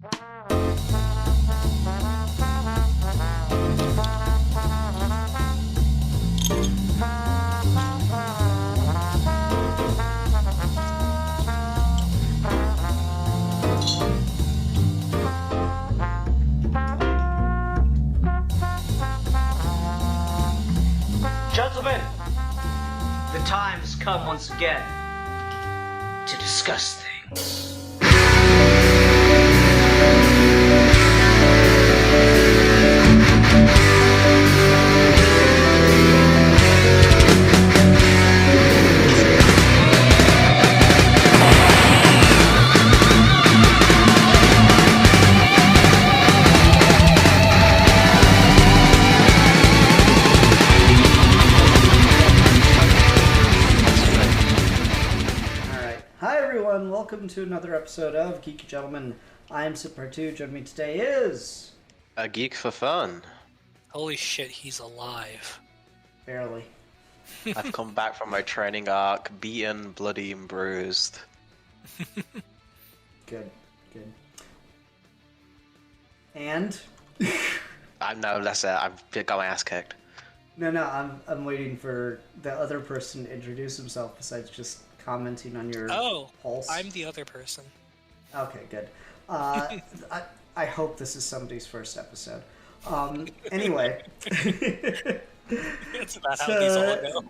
Gentlemen, the time has come once again to discuss things. Welcome to another episode of Geeky Gentlemen. I am Super2. Joining me today is... A geek for fun. Holy shit, he's alive. Barely. I've come back from my training arc, beaten, bloody, and bruised. Good. And? I'm no less. I've got my ass kicked. No. I'm waiting for the other person to introduce himself besides just commenting on your pulse. I'm the other person. Okay, good. I hope this is somebody's first episode. Anyway. That's about how these all go.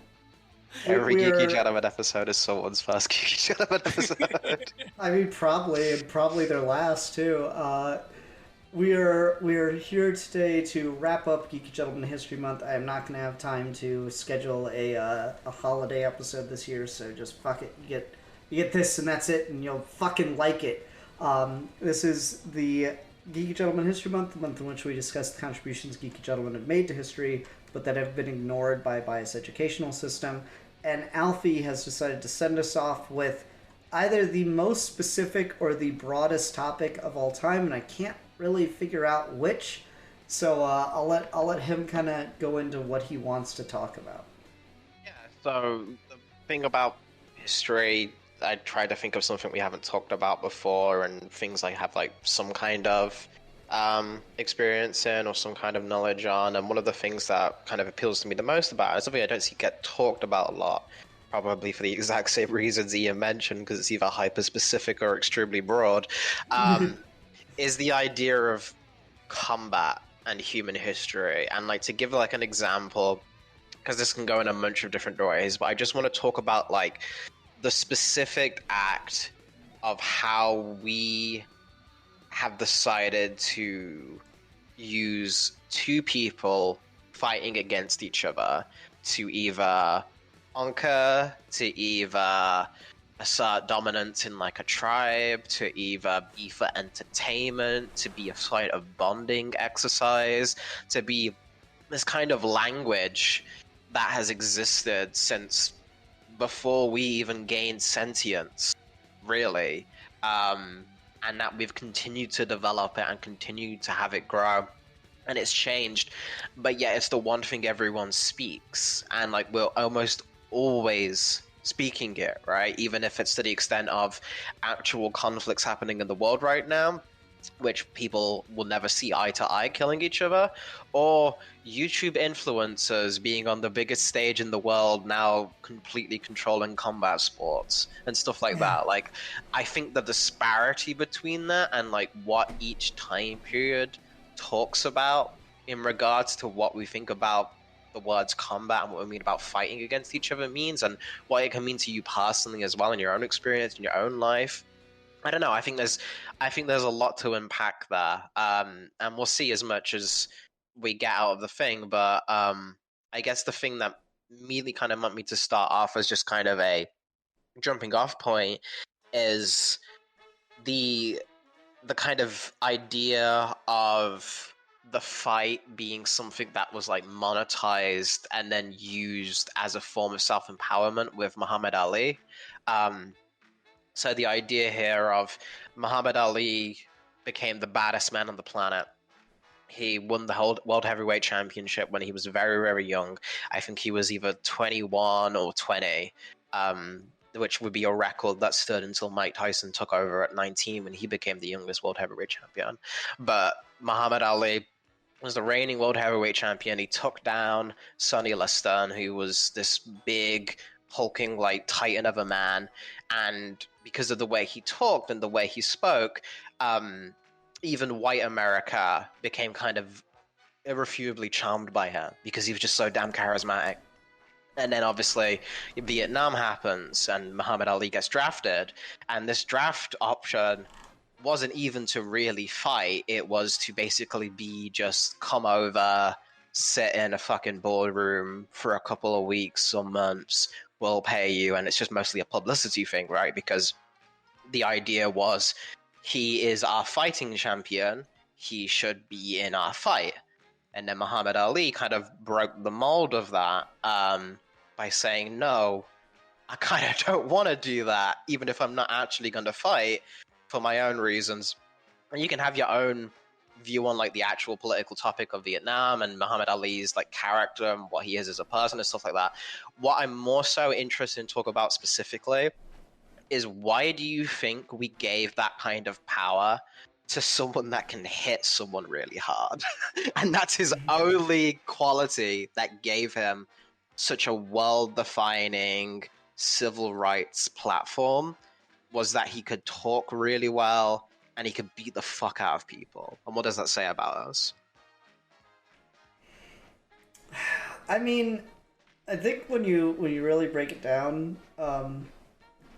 Every Geeky Gentleman episode is someone's first Geeky Gentleman episode. I mean, probably their last too. We are here today to wrap up Geeky Gentleman History Month. I am not going to have time to schedule a holiday episode this year, so just fuck it. You get this and that's it, and you'll fucking like it. This is the Geeky Gentleman History Month, the month in which we discuss the contributions Geeky Gentlemen have made to history, but that have been ignored by a biased educational system. And Alfie has decided to send us off with either the most specific or the broadest topic of all time, and I can't really figure out which. So I'll let him kind of go into what he wants to talk about. Yeah. So the thing about history, I try to think of something we haven't talked about before, and things I have like some kind of experience in or some kind of knowledge on. And one of the things that kind of appeals to me the most about it is something I don't see get talked about a lot. Probably for the exact same reasons Ian mentioned, because it's either hyper specific or extremely broad. Is the idea of combat and human history. And like to give like an example, because this can go in a bunch of different ways, but I just want to talk about like the specific act of how we have decided to use two people fighting against each other to either conquer, to either assert dominance in like a tribe, to either be for entertainment, to be a sort of bonding exercise, to be this kind of language that has existed since before we even gained sentience, really, and that we've continued to develop it and continued to have it grow. And it's changed, but yet it's the one thing everyone speaks, and like we're almost always speaking it, right? Even if it's to the extent of actual conflicts happening in the world right now, which people will never see eye to eye killing each other, or YouTube influencers being on the biggest stage in the world now completely controlling combat sports and stuff like that. Like, I think the disparity between that and like what each time period talks about in regards to what we think about the words combat and what we mean about fighting against each other means, and what it can mean to you personally as well in your own experience, in your own life. I don't know. I think there's a lot to unpack there, and we'll see as much as we get out of the thing. But I guess the thing that immediately kind of meant me to start off as just kind of a jumping off point is the kind of idea of the fight being something that was like monetized and then used as a form of self-empowerment with Muhammad Ali. So the idea here of Muhammad Ali became the baddest man on the planet. He won the whole World Heavyweight Championship when he was very, very young. I think he was either 21 or 20. which would be a record that stood until Mike Tyson took over at 19 when he became the youngest world heavyweight champion. But Muhammad Ali was the reigning world heavyweight champion. He took down Sonny Liston, who was this big, hulking, like, titan of a man. And because of the way he talked and the way he spoke, even white America became kind of irrefutably charmed by him because he was just so damn charismatic. And then obviously Vietnam happens and Muhammad Ali gets drafted, and this draft option wasn't even to really fight. It was to basically be just come over, sit in a fucking boardroom for a couple of weeks or months, we'll pay you, and it's just mostly a publicity thing, right? Because the idea was he is our fighting champion, he should be in our fight. And then Muhammad Ali kind of broke the mold of that by saying, no, I kind of don't want to do that, even if I'm not actually going to fight for my own reasons. And you can have your own view on like the actual political topic of Vietnam and Muhammad Ali's like character and what he is as a person and stuff like that. What I'm more so interested in talk about specifically is, why do you think we gave that kind of power to someone that can hit someone really hard? And that's his only quality that gave him such a world-defining civil rights platform, was that he could talk really well and he could beat the fuck out of people. And what does that say about us? I mean, I think when you really break it down,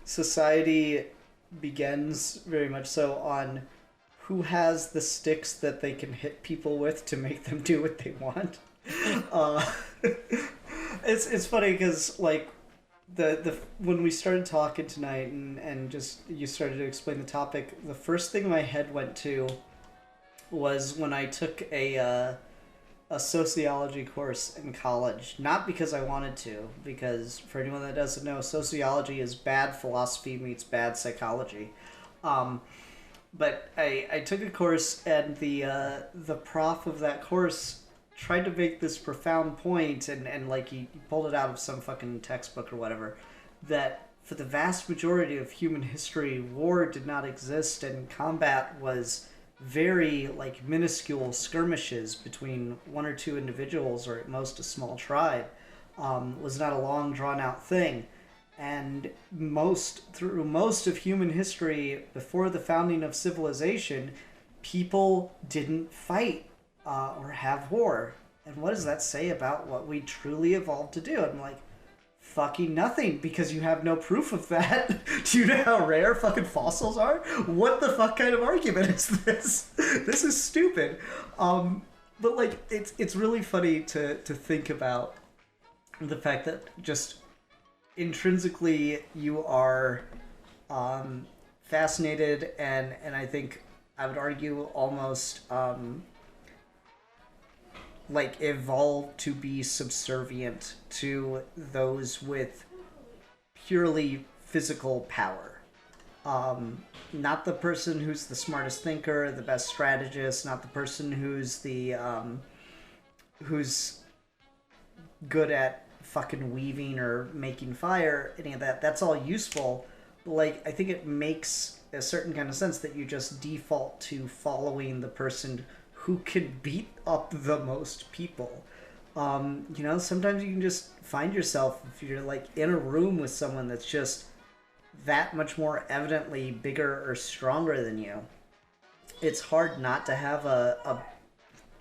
society begins very much so on who has the sticks that they can hit people with to make them do what they want. It's funny because like the when we started talking tonight and just you started to explain the topic, the first thing my head went to was when I took a sociology course in college. Not because I wanted to, because for anyone that doesn't know, sociology is bad philosophy meets bad psychology. But I took a course, and the prof of that course tried to make this profound point, and like he pulled it out of some fucking textbook or whatever, that for the vast majority of human history, war did not exist, and combat was very like minuscule skirmishes between one or two individuals, or at most a small tribe. Was not a long drawn out thing. And through most of human history, before the founding of civilization, people didn't fight or have war. And what does that say about what we truly evolved to do? I'm like, fucking nothing, because you have no proof of that. Do you know how rare fucking fossils are? What the fuck kind of argument is this? This is stupid. But like, it's really funny to think about the fact that just intrinsically you are fascinated and I think I would argue almost like evolved to be subservient to those with purely physical power. Not the person who's the smartest thinker, the best strategist, not the person who's the who's good at fucking weaving or making fire, any of that. That's all useful. But like, I think it makes a certain kind of sense that you just default to following the person who can beat up the most people. You know, sometimes you can just find yourself, if you're like in a room with someone that's just that much more evidently bigger or stronger than you, it's hard not to have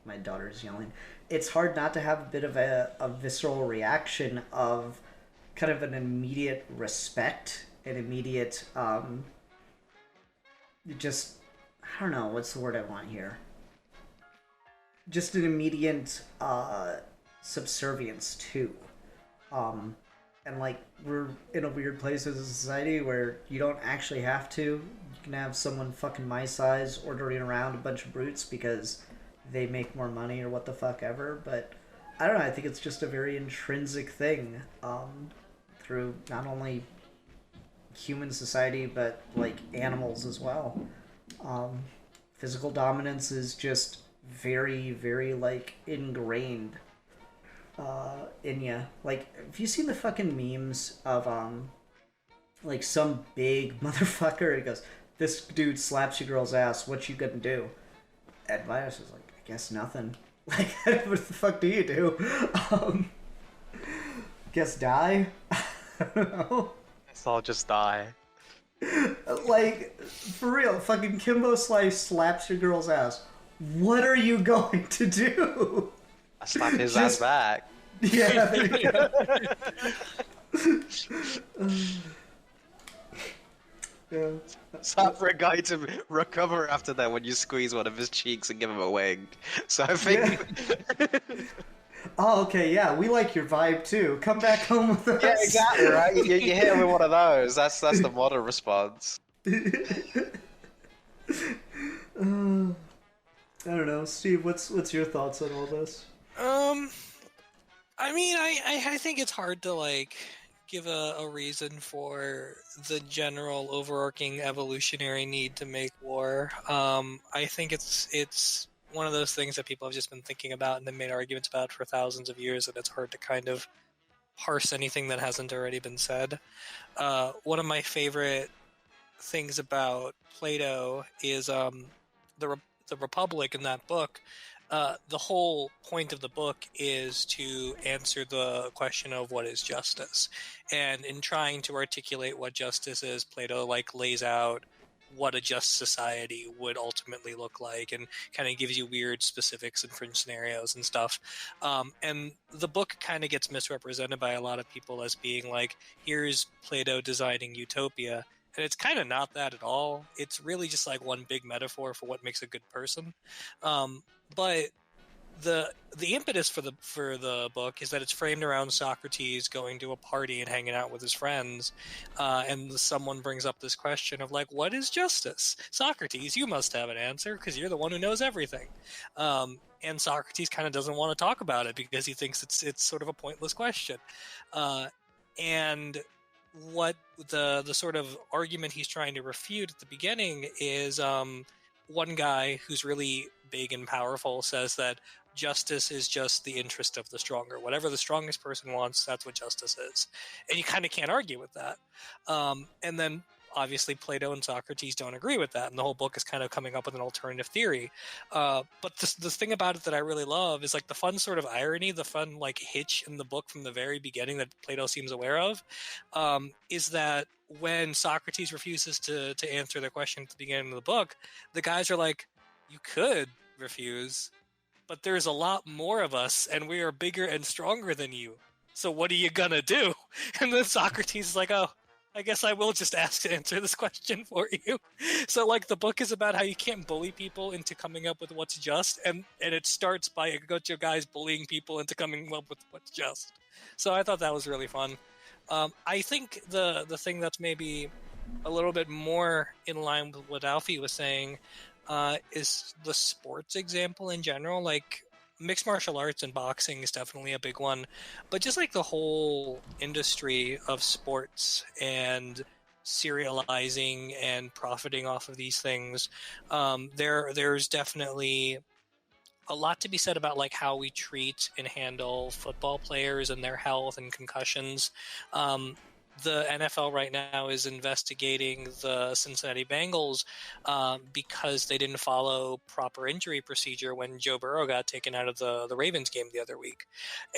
my daughter's yelling. It's hard not to have a bit of a visceral reaction of kind of an immediate respect, an immediate, just, I don't know, what's the word I want here? Just an immediate subservience too. And like, we're in a weird place as a society where you don't actually have to. You can have someone fucking my size ordering around a bunch of brutes because they make more money or what the fuck ever. But I don't know, I think it's just a very intrinsic thing through not only human society but like animals as well. Physical dominance is just very, very like ingrained in you. Like, have you seen the fucking memes of like some big motherfucker. He goes, "This dude slaps your girl's ass. What you gonna do?" And Midas is like, "I guess nothing." Like, what the fuck do you do? Guess die. I don't know. Guess I'll just die. Like, for real, fucking Kimbo Slice slaps your girl's ass. What are you going to do? I slap his ass back. Yeah, there you go. Yeah. It's hard for a guy to recover after that when you squeeze one of his cheeks and give him a wing. So I think... Oh, okay, yeah, we like your vibe too. Come back home with us. Yeah, exactly, right? You hit him with one of those. That's the modern response. I don't know, Steve. What's your thoughts on all this? I mean, I think it's hard to like give a reason for the general overarching evolutionary need to make war. I think it's one of those things that people have just been thinking about and then made arguments about for thousands of years, and it's hard to kind of parse anything that hasn't already been said. One of my favorite things about Plato is the Republic in that book. The whole point of the book is to answer the question of what is justice, and in trying to articulate what justice is, Plato like lays out what a just society would ultimately look like, and kind of gives you weird specifics and fringe scenarios and stuff. And the book kind of gets misrepresented by a lot of people as being like, here's Plato designing utopia. And it's kind of not that at all. It's really just like one big metaphor for what makes a good person. But the impetus for the book is that it's framed around Socrates going to a party and hanging out with his friends, and someone brings up this question of like, what is justice? Socrates, you must have an answer because you're the one who knows everything. And Socrates kind of doesn't want to talk about it because he thinks it's sort of a pointless question. And what the sort of argument he's trying to refute at the beginning is one guy who's really big and powerful says that justice is just the interest of the stronger. Whatever the strongest person wants, that's what justice is. And you kind of can't argue with that. And then obviously Plato and Socrates don't agree with that, and the whole book is kind of coming up with an alternative theory. But the thing about it that I really love is like the fun sort of irony, the fun like hitch in the book from the very beginning that Plato seems aware of, is that when Socrates refuses to answer the question at the beginning of the book, the guys are like, you could refuse, but there's a lot more of us, and we are bigger and stronger than you. So what are you gonna do? And then Socrates is like, oh, I guess I will just answer this question for you. So like the book is about how you can't bully people into coming up with what's just, and it starts by a bunch of guys bullying people into coming up with what's just. So I thought that was really fun. I think the thing that's maybe a little bit more in line with what Alfie was saying is the sports example in general. Like mixed martial arts and boxing is definitely a big one, but just like the whole industry of sports and serializing and profiting off of these things, there's definitely a lot to be said about like how we treat and handle football players and their health and concussions. The NFL right now is investigating the Cincinnati Bengals because they didn't follow proper injury procedure when Joe Burrow got taken out of the Ravens game the other week,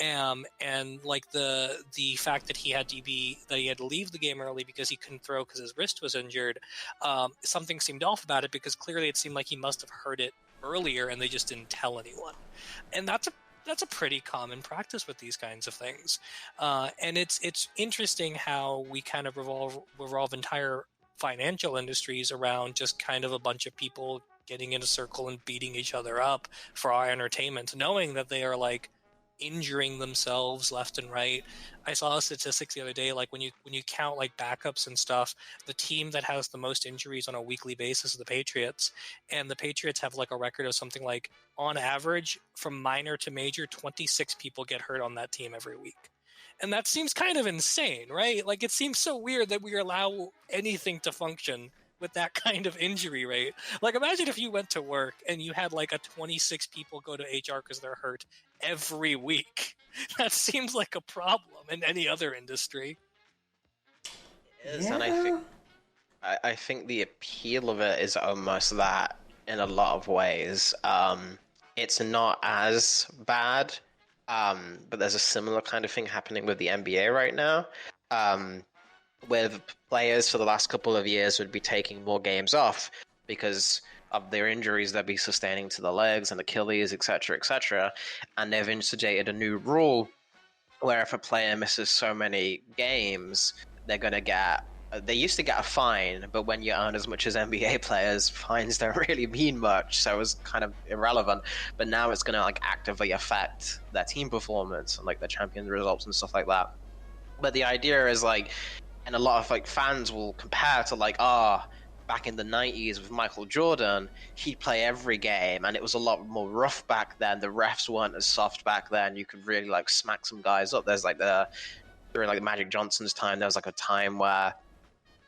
and like the fact that he had to leave the game early because he couldn't throw because his wrist was injured. Something seemed off about it because clearly it seemed like he must have heard it earlier and they just didn't tell anyone, and that's a pretty common practice with these kinds of things. And it's interesting how we kind of revolve entire financial industries around just kind of a bunch of people getting in a circle and beating each other up for our entertainment, knowing that they are like injuring themselves left and right. I saw statistics the other day, like when you count like backups and stuff, the team that has the most injuries on a weekly basis is the Patriots, and the Patriots have like a record of something like, on average, from minor to major, 26 people get hurt on that team every week. And that seems kind of insane, right? Like it seems so weird that we allow anything to function with that kind of injury rate. Like imagine if you went to work and you had like a 26 people go to HR because they're hurt every week. That seems like a problem in any other industry. It is, and I think the appeal of it is almost that in a lot of ways. It's not as bad, but there's a similar kind of thing happening with the NBA right now, where the players for the last couple of years would be taking more games off because of their injuries they'd be sustaining to the legs and Achilles, etc., etc. And they've instituted a new rule where if a player misses so many games, they're going to get. They used to get a fine, but when you earn as much as NBA players, fines don't really mean much, so it was kind of irrelevant. But now it's going to like actively affect their team performance and like their champion results and stuff like that. But the idea is like, and a lot of like fans will compare to like, back in the 90s with Michael Jordan, he'd play every game, and it was a lot more rough back then. The refs weren't as soft back then. You could really like smack some guys up. There's like during like Magic Johnson's time, there was like a time where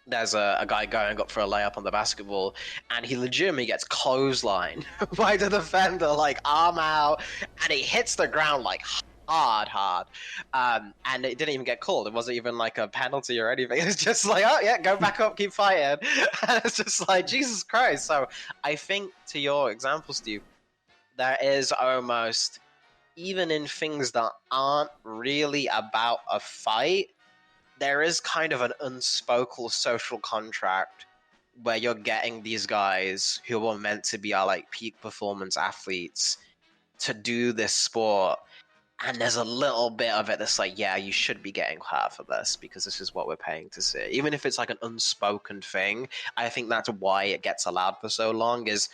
there's a guy going up for a layup on the basketball, and he legitimately gets clotheslined by the defender, like arm out, and he hits the ground like hard. And it didn't even get called. It wasn't even like a penalty or anything. It's just like, oh yeah, go back up, keep fighting. And it's just like, Jesus Christ. So I think to your example, Steve, there is almost, even in things that aren't really about a fight, there is kind of an unspoken social contract where you're getting these guys who are meant to be our like peak performance athletes to do this sport. And there's a little bit of it that's like, yeah, you should be getting half of this because this is what we're paying to see. Even if it's like an unspoken thing, I think that's why it gets allowed for so long, is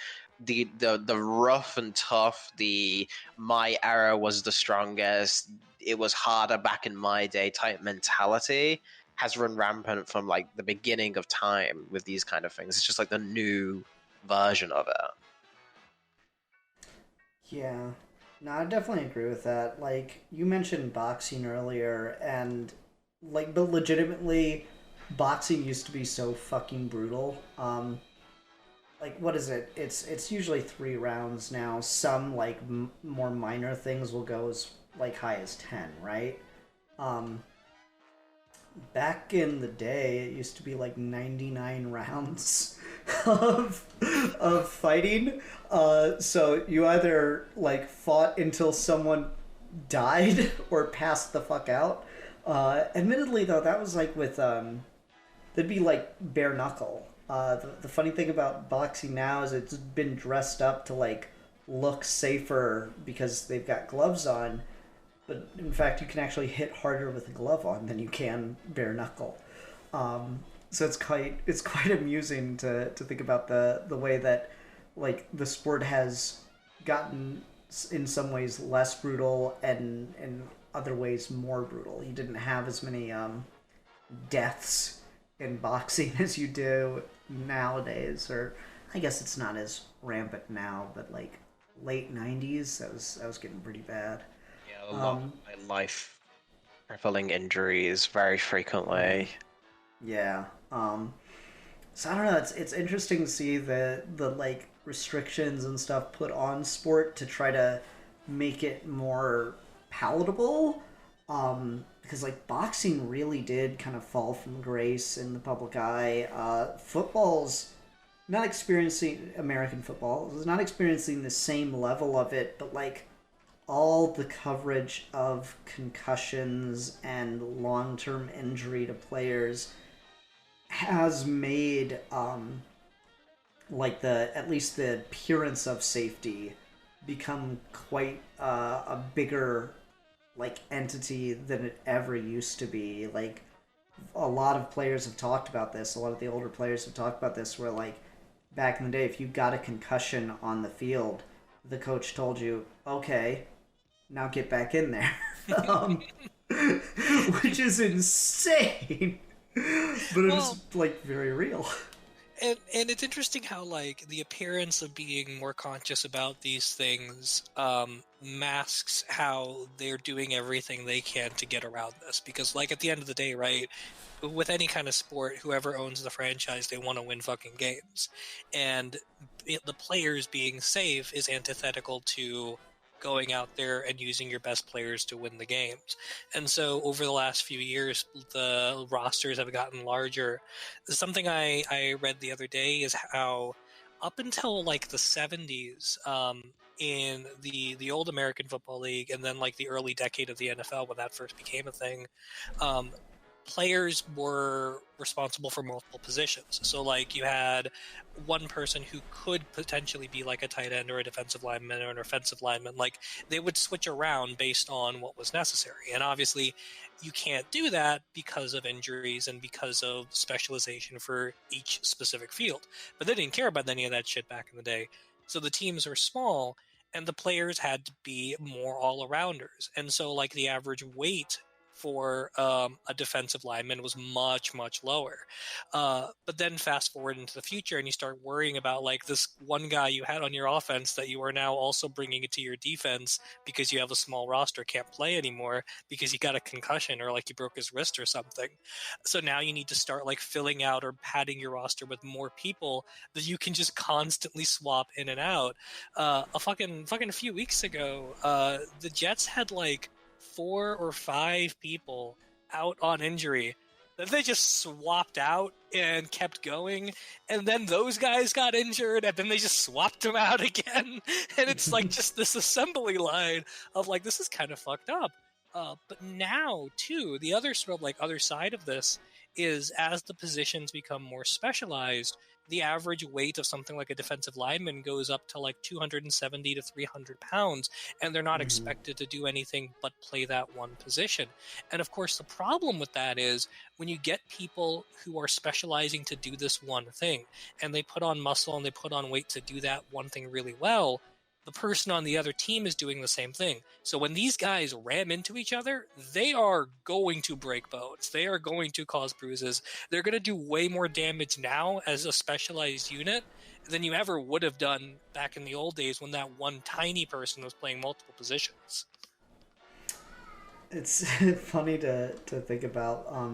the rough and tough, the my era was the strongest, it was harder back in my day type mentality has run rampant from like the beginning of time with these kind of things. It's just like the new version of it. Yeah. No, I definitely agree with that. Like, you mentioned boxing earlier, and, like, but legitimately, boxing used to be so fucking brutal. Like, what is it? It's usually 3 rounds now. Some, like, more minor things will go as, like, high as 10, right? Back in the day, it used to be, like, 99 rounds of fighting. So you either like fought until someone died or passed the fuck out. Admittedly, though, that was like with that'd be like bare knuckle. The funny thing about boxing now is it's been dressed up to like look safer because they've got gloves on, but in fact you can actually hit harder with a glove on than you can bare knuckle. So it's quite amusing to think about the way that like the sport has gotten in some ways less brutal and in other ways more brutal. You didn't have as many deaths in boxing as you do nowadays, or I guess it's not as rampant now, but like late 90s that was getting pretty bad. Yeah, a lot of my life crippling injuries very frequently. Yeah. So I don't know. It's interesting to see the like restrictions and stuff put on sport to try to make it more palatable. Because like boxing really did kind of fall from grace in the public eye. Football's not experiencing American football is not experiencing the same level of it, but like all the coverage of concussions and long-term injury to players has made like at least the appearance of safety become quite a bigger like entity than it ever used to be. Like a lot of players have talked about this. A lot of the older players have talked about this, where like back in the day, if you got a concussion on the field, the coach told you, okay, now get back in there. Which is insane. But it was like very real. And it's interesting how like the appearance of being more conscious about these things masks how they're doing everything they can to get around this. Because like at the end of the day, right, with any kind of sport, whoever owns the franchise, they want to win fucking games. And the players being safe is antithetical to going out there and using your best players to win the games. And so over the last few years, the rosters have gotten larger. Something I read the other day is how up until like the 70s, in the old American Football League, and then like the early decade of the NFL when that first became a thing, players were responsible for multiple positions. So like you had one person who could potentially be like a tight end or a defensive lineman or an offensive lineman. Like they would switch around based on what was necessary. And obviously you can't do that because of injuries and because of specialization for each specific field. But they didn't care about any of that shit back in the day. So the teams are small and the players had to be more all-arounders. And so like the average weight for a defensive lineman was much, much lower. But then fast forward into the future and you start worrying about like this one guy you had on your offense that you are now also bringing it to your defense because you have a small roster, can't play anymore because he got a concussion or like he broke his wrist or something. So now you need to start like filling out or padding your roster with more people that you can just constantly swap in and out. A fucking few weeks ago, the Jets had like 4 or 5 people out on injury that they just swapped out and kept going, and then those guys got injured and then they just swapped them out again, and it's like just this assembly line of like, this is kind of fucked up. But now too, the other sort of like other side of this is as the positions become more specialized, the average weight of something like a defensive lineman goes up to like 270 to 300 pounds, and they're not expected to do anything but play that one position. And of course, the problem with that is when you get people who are specializing to do this one thing, and they put on muscle and they put on weight to do that one thing really well, the person on the other team is doing the same thing. So when these guys ram into each other, they are going to break bones. They are going to cause bruises. They're going to do way more damage now as a specialized unit than you ever would have done back in the old days when that one tiny person was playing multiple positions. It's funny to think about. I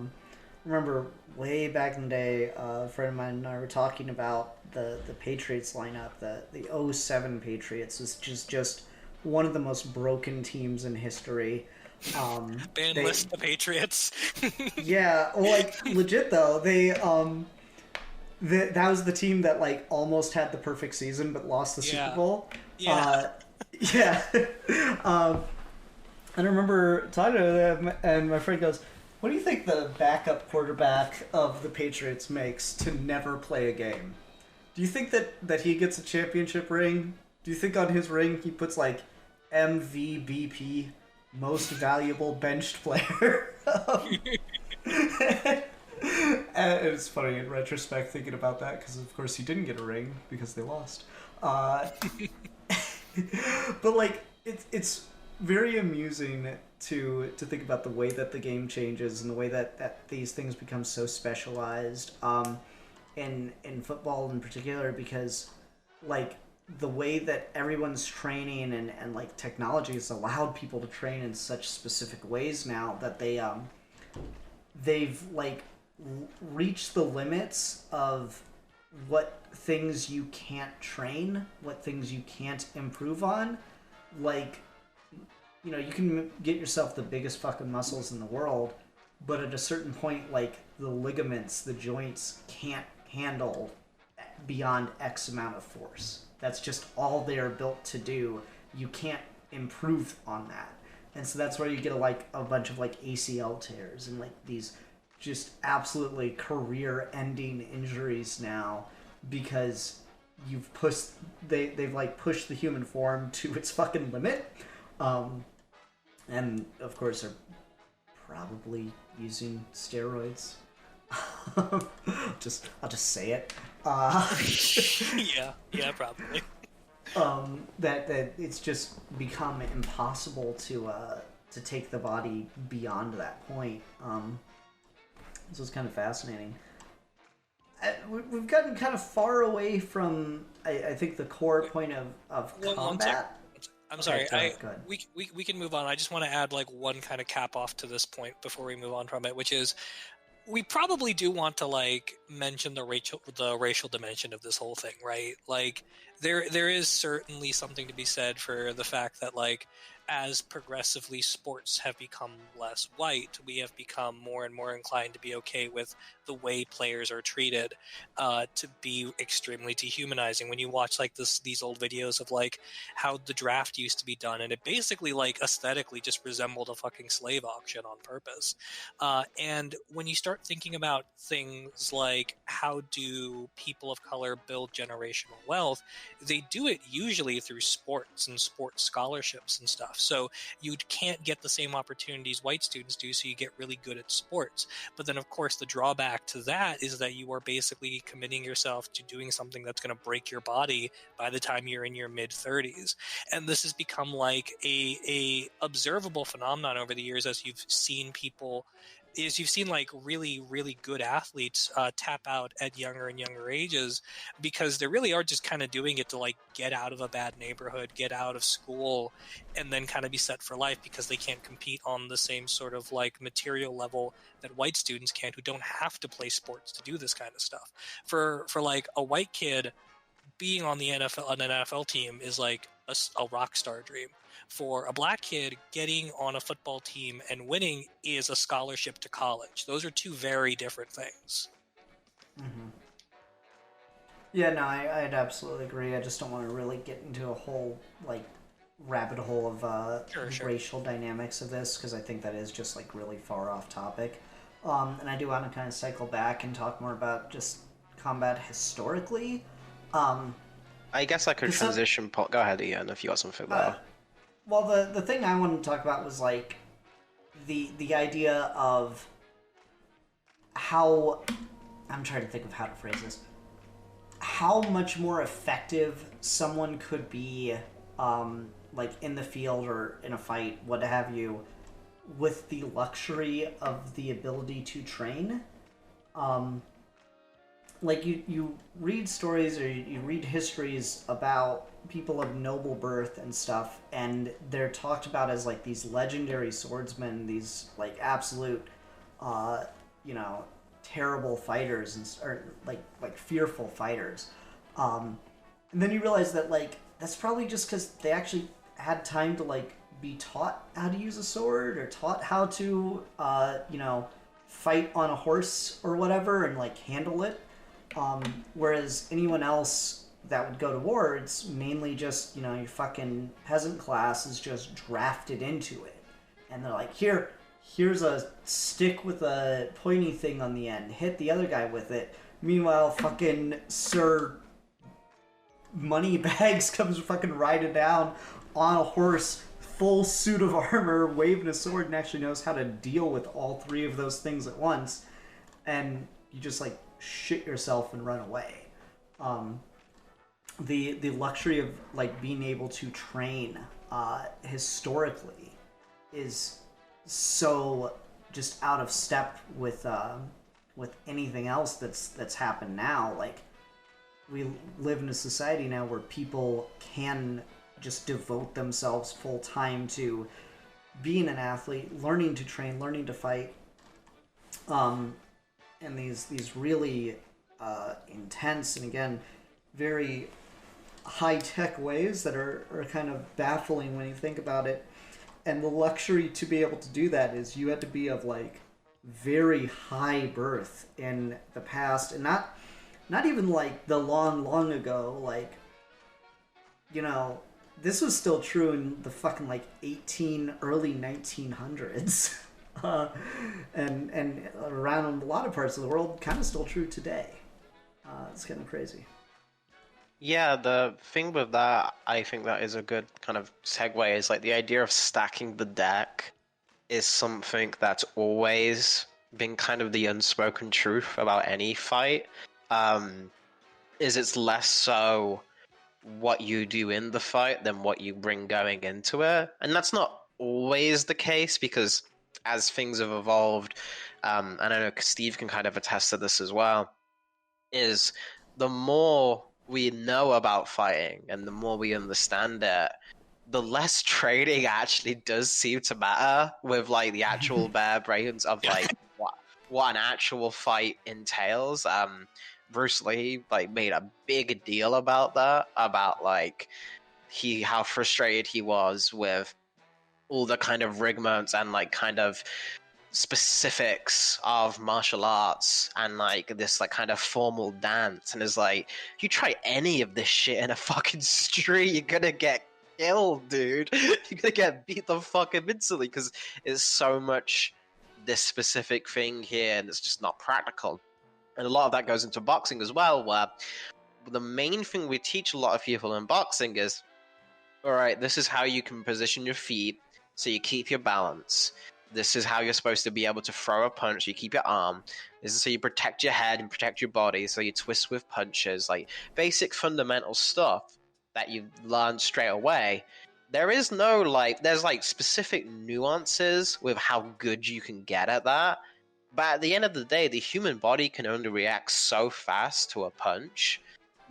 remember way back in the day, a friend of mine and I were talking about the Patriots lineup. The 07 Patriots is just one of the most broken teams in history. List the Patriots. Yeah, well, like legit though, that was the team that like almost had the perfect season but lost the Super Bowl. Yeah. Yeah. I remember talking to them, and my friend goes, "What do you think the backup quarterback of the Patriots makes to never play a game? Do you think that he gets a championship ring? Do you think on his ring he puts like MVBP, most valuable benched player?" And it's funny in retrospect thinking about that because of course he didn't get a ring because they lost. But like it's very amusing to think about the way that the game changes and the way that these things become so specialized in football in particular, because like the way that everyone's training and like technology has allowed people to train in such specific ways now that they've like reached the limits of what things you can't train, what things you can't improve on. Like, you know, you can get yourself the biggest fucking muscles in the world, but at a certain point, like, the ligaments, the joints can't handle beyond X amount of force. That's just all they're built to do. You can't improve on that. And so that's where you get a bunch of like ACL tears and like these just absolutely career-ending injuries now, because they've like pushed the human form to its fucking limit. And of course are probably using steroids. I'll just say it. Yeah, probably. That it's just become impossible to take the body beyond that point. So it's kind of fascinating. We've gotten kind of far away from, I think, the core point of combat. I'm sorry. Go ahead. We can move on. I just want to add like one kind of cap off to this point before we move on from it, which is we probably do want to like mention the racial dimension of this whole thing, right? Like there is certainly something to be said for the fact that like as progressively sports have become less white, we have become more and more inclined to be okay with the way players are treated, to be extremely dehumanizing. When you watch like these old videos of like how the draft used to be done, and it basically like aesthetically just resembled a fucking slave auction on purpose. And when you start thinking about things like how do people of color build generational wealth, they do it usually through sports and sports scholarships and stuff. So you can't get the same opportunities white students do, so you get really good at sports. But then, of course, the drawback to that is that you are basically committing yourself to doing something that's going to break your body by the time you're in your mid-30s. And this has become like a observable phenomenon over the years as you've seen people is you've seen like really, really good athletes tap out at younger and younger ages because they really are just kind of doing it to like get out of a bad neighborhood, get out of school, and then kind of be set for life because they can't compete on the same sort of like material level that white students can who don't have to play sports to do this kind of stuff. For like a white kid, being on the NFL on an NFL team is like a rock star dream. For a black kid, getting on a football team and winning is a scholarship to college. Those are two very different things. Mm-hmm. Yeah, no, I'd absolutely agree. I just don't want to really get into a whole like rabbit hole of Sure. racial dynamics of this because I think that is just like really far off topic. And I do want to kind of cycle back and talk more about just combat historically. I guess I could transition. Go ahead, Ian, if you got something there. Well, the thing I wanted to talk about was like the idea of how I'm trying to think of how to phrase this. How much more effective someone could be, like in the field or in a fight, what have you, with the luxury of the ability to train. Like you read stories or you read histories about people of noble birth and stuff, and they're talked about as like these legendary swordsmen, these like absolute, terrible fighters or like fearful fighters. And then you realize that like that's probably just because they actually had time to like be taught how to use a sword or taught how to fight on a horse or whatever and like handle it. Whereas anyone else that would go to war, it's mainly just, your fucking peasant class is just drafted into it. And they're like, here's a stick with a pointy thing on the end. Hit the other guy with it. Meanwhile, fucking Sir Moneybags comes fucking riding down on a horse, full suit of armor, waving a sword, and actually knows how to deal with all three of those things at once. And you just like shit yourself and run away. The luxury of like being able to train historically is so just out of step with anything else that's happened now. Like we live in a society now where people can just devote themselves full time to being an athlete, learning to train, learning to fight. And these really intense and again very high-tech ways that are kind of baffling when you think about it. And the luxury to be able to do that is you had to be of like very high birth in the past, and not even like the long ago, like this was still true in the fucking like early 1900s. And around a lot of parts of the world, kind of still true today. It's kind of crazy. Yeah, the thing with that, I think that is a good kind of segue, is like the idea of stacking the deck is something that's always been kind of the unspoken truth about any fight. Is it's less so what you do in the fight than what you bring going into it. And that's not always the case because as things have evolved, and I know Steve can kind of attest to this as well, is the more we know about fighting and the more we understand it, the less training actually does seem to matter with like the actual bare brains of like what an actual fight entails. Bruce Lee like made a big deal about that, about like how frustrated he was with all the kind of rigmaroles and like kind of specifics of martial arts and like this like kind of formal dance, and is like, you try any of this shit in a fucking street, you're gonna get killed, dude. You're gonna get beat the fuck up instantly because it's so much this specific thing here and it's just not practical. And a lot of that goes into boxing as well, where the main thing we teach a lot of people in boxing is, all right, this is how you can position your feet so you keep your balance. This is how you're supposed to be able to throw a punch, you keep your arm. This is so you protect your head and protect your body, so you twist with punches, like basic fundamental stuff that you learn straight away. There is no like, there's like specific nuances with how good you can get at that. But at the end of the day, the human body can only react so fast to a punch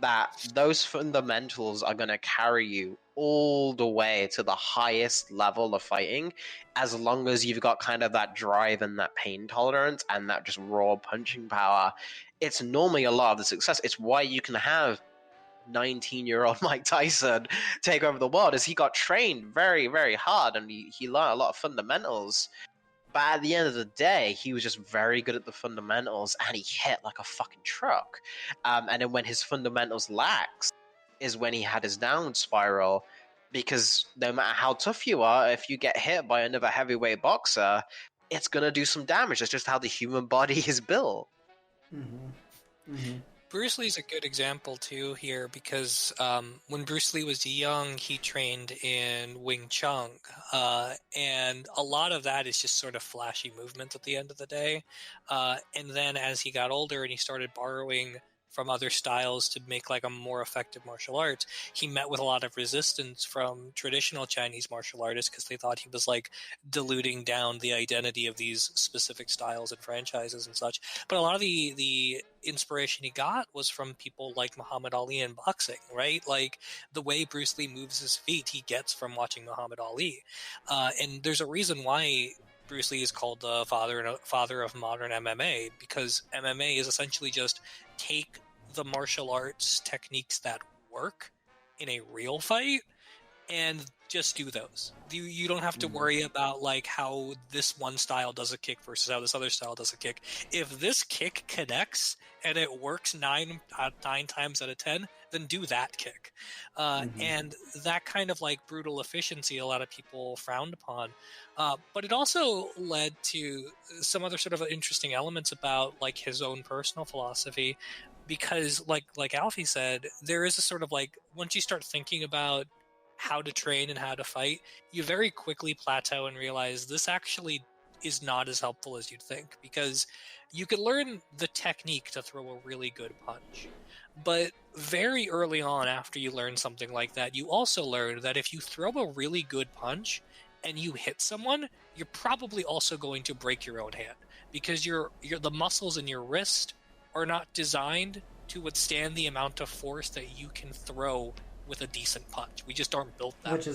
that those fundamentals are going to carry you all the way to the highest level of fighting, as long as you've got kind of that drive and that pain tolerance and that just raw punching power. It's normally a lot of the success. It's why you can have 19-year-old Mike Tyson take over the world, is he got trained very, very hard and he learned a lot of fundamentals. But at the end of the day, he was just very good at the fundamentals, and he hit like a fucking truck. And then when his fundamentals lax, is when he had his downward spiral. Because no matter how tough you are, if you get hit by another heavyweight boxer, it's gonna do some damage. That's just how the human body is built. Mm-hmm. Mm-hmm. Bruce Lee's a good example too here, because when Bruce Lee was young, he trained in Wing Chun, and a lot of that is just sort of flashy movements at the end of the day. And then as he got older and he started borrowing from other styles to make like a more effective martial arts, he met with a lot of resistance from traditional Chinese martial artists because they thought he was like diluting down the identity of these specific styles and franchises and such. But a lot of the inspiration he got was from people like Muhammad Ali in boxing, right? Like the way Bruce Lee moves his feet, he gets from watching Muhammad Ali. And there's a reason why Bruce Lee is called the father of modern MMA, because MMA is essentially just take the martial arts techniques that work in a real fight and just do those. You don't have to worry about like how this one style does a kick versus how this other style does a kick. If this kick connects and it works nine times out of 10, then do that kick. And that kind of like brutal efficiency, a lot of people frowned upon. But it also led to some other sort of interesting elements about like his own personal philosophy, because like Alfie said, there is a sort of like, once you start thinking about how to train and how to fight, you very quickly plateau and realize this actually is not as helpful as you'd think, because you could learn the technique to throw a really good punch. But very early on, after you learn something like that, you also learn that if you throw a really good punch and you hit someone, you're probably also going to break your own hand, because the muscles in your wrist are not designed to withstand the amount of force that you can throw with a decent punch. We just aren't built that way.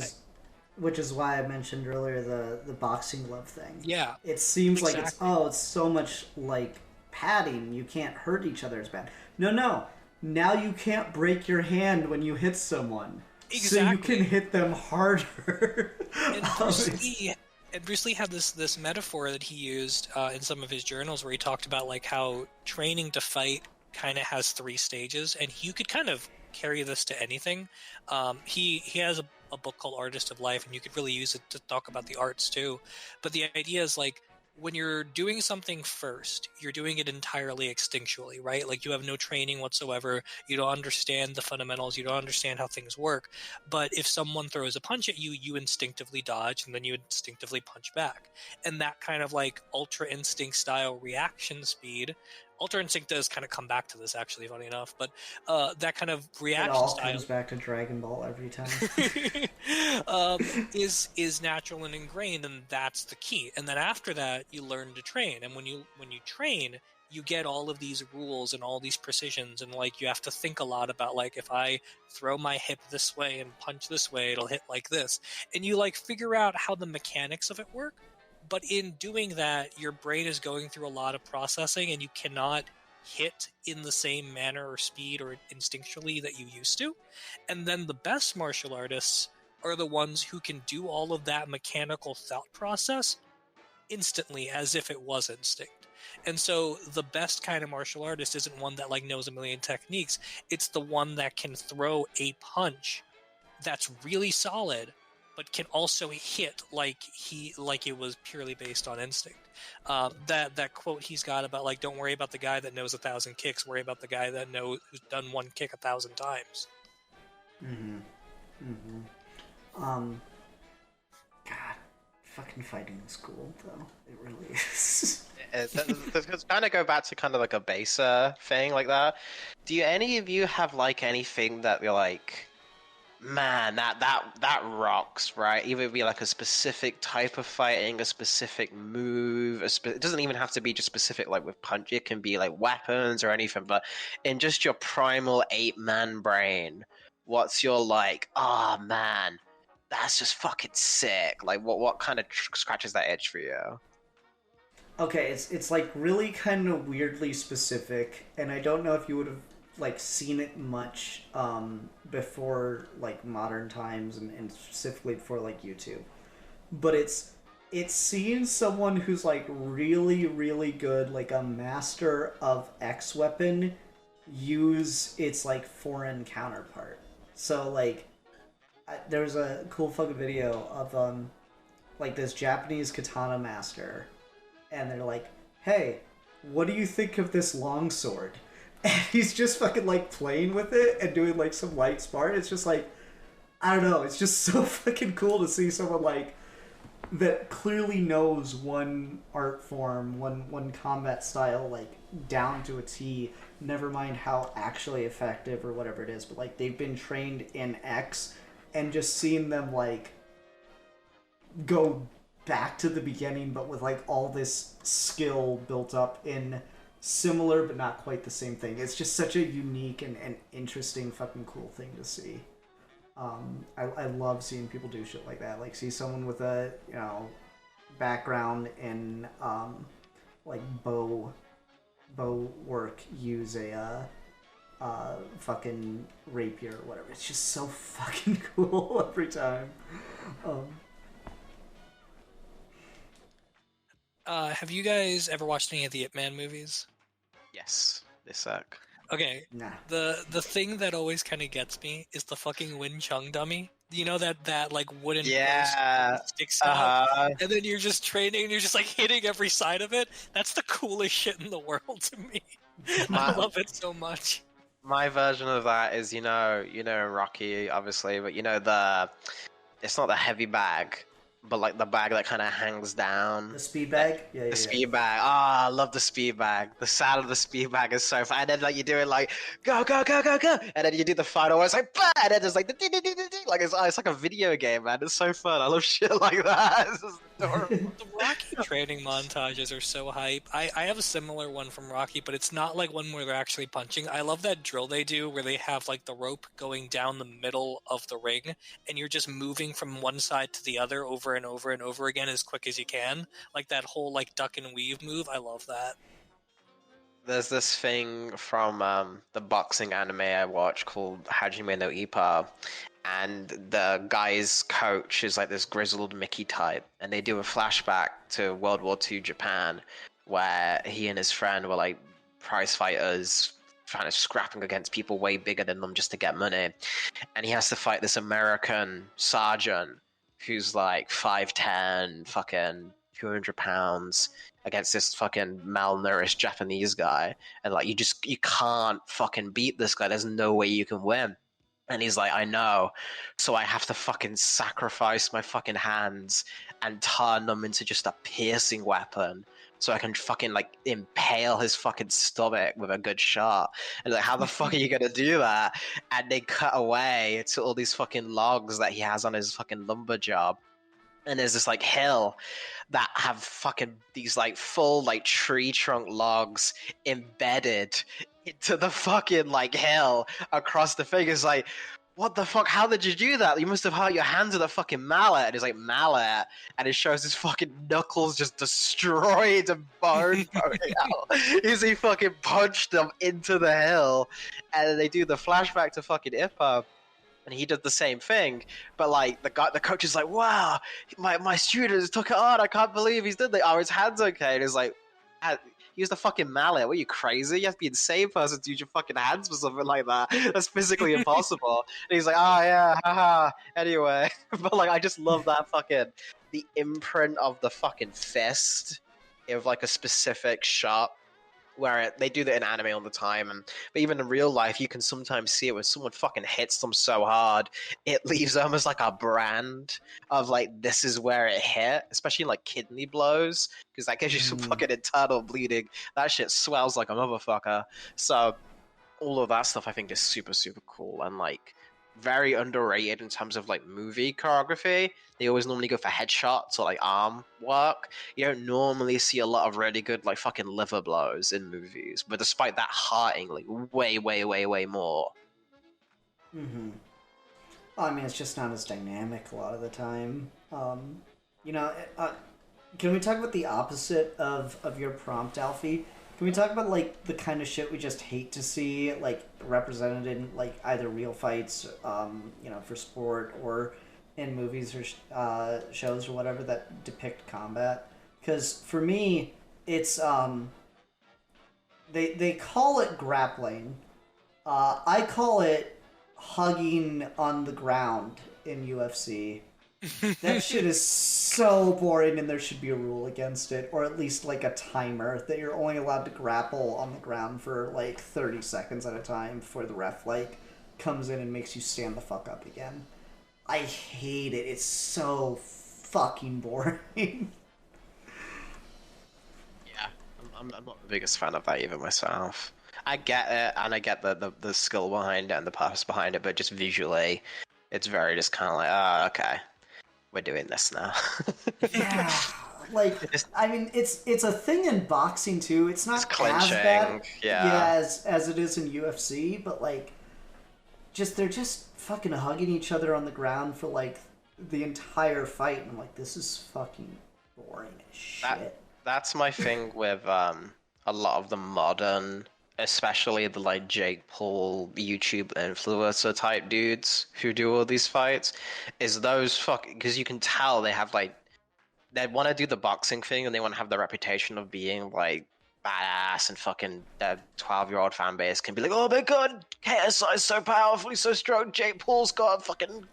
Which is why I mentioned earlier the boxing glove thing. Yeah. It seems exactly. like it's so much like padding. You can't hurt each other as bad. No. Now you can't break your hand when you hit someone. Exactly. So you can hit them harder. And Bruce Lee had this metaphor that he used in some of his journals, where he talked about like how training to fight kind of has 3 stages, and you could kind of carry this to anything. He has a book called Artist of Life, and you could really use it to talk about the arts too. But the idea is like, when you're doing something first, you're doing it entirely instinctually, right? Like you have no training whatsoever. You don't understand the fundamentals. You don't understand how things work. But if someone throws a punch at you, you instinctively dodge, and then you instinctively punch back. And that kind of like ultra instinct style reaction speed. Ultra Instinct does kind of come back to this, actually, funny enough, but that kind of reaction it all style comes back to Dragon Ball every time. is natural and ingrained, and that's the key. And then after that, you learn to train, and when you train, you get all of these rules and all these precisions, and like you have to think a lot about like, if I throw my hip this way and punch this way, it'll hit like this, and you like figure out how the mechanics of it work. But in doing that, your brain is going through a lot of processing, and you cannot hit in the same manner or speed or instinctually that you used to. And then the best martial artists are the ones who can do all of that mechanical thought process instantly as if it was instinct. And so the best kind of martial artist isn't one that like knows a million techniques. It's the one that can throw a punch that's really solid, but can also hit like it was purely based on instinct. That quote he's got about like, don't worry about the guy that knows 1,000 kicks, worry about the guy that who's done one kick 1,000 times. God, fucking fighting is cool though. It really is. Let's kind of go back to kind of like a baser thing like that. Do any of you have like anything that you're like, man, that rocks, right? Either be like a specific type of fighting, a specific move. It doesn't even have to be just specific, like with punch. It can be like weapons or anything. But in just your primal ape-man brain, what's your like? Oh man, that's just fucking sick. Like, what kind of scratches that itch for you? Okay, it's like really kind of weirdly specific, and I don't know if you would have like seen it much before like modern times and specifically before like YouTube. But it's seeing someone who's like really, really good, like a master of X weapon, use its like foreign counterpart. So like there was a cool fucking video of like this Japanese katana master, and they're like, hey, what do you think of this longsword? And he's just fucking like playing with it and doing like some light spar. It's just like, I don't know, it's just so fucking cool to see someone like that clearly knows one art form, one combat style like down to a T, never mind how actually effective or whatever it is, but like they've been trained in X, and just seeing them like go back to the beginning but with like all this skill built up in similar but not quite the same thing. It's just such a unique and interesting fucking cool thing to see. I love seeing people do shit like that. Like see someone with a, you know, background in like bow work use a fucking rapier or whatever. It's just so fucking cool every time. Have you guys ever watched any of the Ip Man movies? Yes, they suck. Okay. Nah. The thing that always kind of gets me is the fucking Wing Chun dummy. You know that like wooden post that sticks out, and then you're just training and you're just like hitting every side of it. That's the coolest shit in the world to me. I love it so much. My version of that is, you know Rocky, obviously, but it's not the heavy bag, but like the bag that kind of hangs down. The speed bag? Yeah, the speed bag. Ah, I love the speed bag. The sound of the speed bag is so fun. And then like you do it like go go go go go, and then you do the final one. It's like bah! And then there's like like it's like a video game, man. It's so fun. I love shit like that. It's just adorable. The Rocky training montages are so hype. I have a similar one from Rocky, but it's not like one where they're actually punching. I love that drill they do where they have like the rope going down the middle of the ring, and you're just moving from one side to the other over and over and over again as quick as you can. Like that whole like duck and weave move. I love that. There's this thing from the boxing anime I watch called Hajime no Ippa, and the guy's coach is like this grizzled Mickey type, and they do a flashback to World War II Japan, where he and his friend were like prize fighters, trying to scrapping against people way bigger than them just to get money, and he has to fight this American sergeant who's like 5'10", fucking 200 pounds, against this fucking malnourished Japanese guy, and like you can't fucking beat this guy. There's no way you can win. And he's like, I know, so I have to fucking sacrifice my fucking hands and turn them into just a piercing weapon so I can fucking like impale his fucking stomach with a good shot. And like, how the fuck are you gonna do that? And they cut away to all these fucking logs that he has on his fucking lumber job. And there's this like hill that have fucking these like full like tree trunk logs embedded into the fucking like hill across the thing. It's like, what the fuck? How did you do that? You must have hurt your hands with a fucking mallet. And he's like, mallet. And it shows his fucking knuckles just destroyed and bone pouring out. He fucking punched them into the hill. And then they do the flashback to fucking Ippo. And he did the same thing, but like the coach is like, "Wow, my student took it on. I can't believe he's did that. Oh, his hand's okay." And he's like, "Use the fucking mallet. What are you crazy? You have to be an insane person to use your fucking hands for something like that. That's physically impossible." And he's like, "Oh yeah, haha." Anyway, but like I just love that fucking the imprint of the fucking fist of like a specific shot where they do that in anime all the time, but even in real life, you can sometimes see it when someone fucking hits them so hard, it leaves almost like a brand of like this is where it hit, especially in like kidney blows, because that gives you some fucking internal bleeding. That shit swells like a motherfucker. So all of that stuff I think is super super cool and like very underrated in terms of like movie choreography. They always normally go for headshots or like arm work. You don't normally see a lot of really good like fucking liver blows in movies, but despite that, hearting like way more. Mm-hmm. Well, I mean, it's just not as dynamic a lot of the time. You know, can we talk about the opposite of your prompt, Alfie? Can we talk about like the kind of shit we just hate to see, like represented in like either real fights, you know, for sport or in movies or shows or whatever that depict combat? Because for me, it's they call it grappling. I call it hugging on the ground in UFC. That shit is so boring, and there should be a rule against it, or at least like a timer that you're only allowed to grapple on the ground for like 30 seconds at a time before the ref like comes in and makes you stand the fuck up again. I hate it. It's so fucking boring. Yeah, I'm not the biggest fan of that either myself. I get it, and I get the skill behind it and the purpose behind it, but just visually, it's very just kind of like, ah, okay, we're doing this now. Yeah, like I mean, it's a thing in boxing too. It's not It's as clinching, bad, yeah. as it is in UFC, but like, they're just fucking hugging each other on the ground for like the entire fight, and I'm like, this is fucking boring as shit. That's my thing with a lot of the modern, especially the like Jake Paul YouTube influencer type dudes who do all these fights, is those because you can tell they have like they want to do the boxing thing and they want to have the reputation of being like badass and fucking their 12-year-old fan base can be like, oh my god, KSI is so powerful, he's so strong, Jake Paul's got a fucking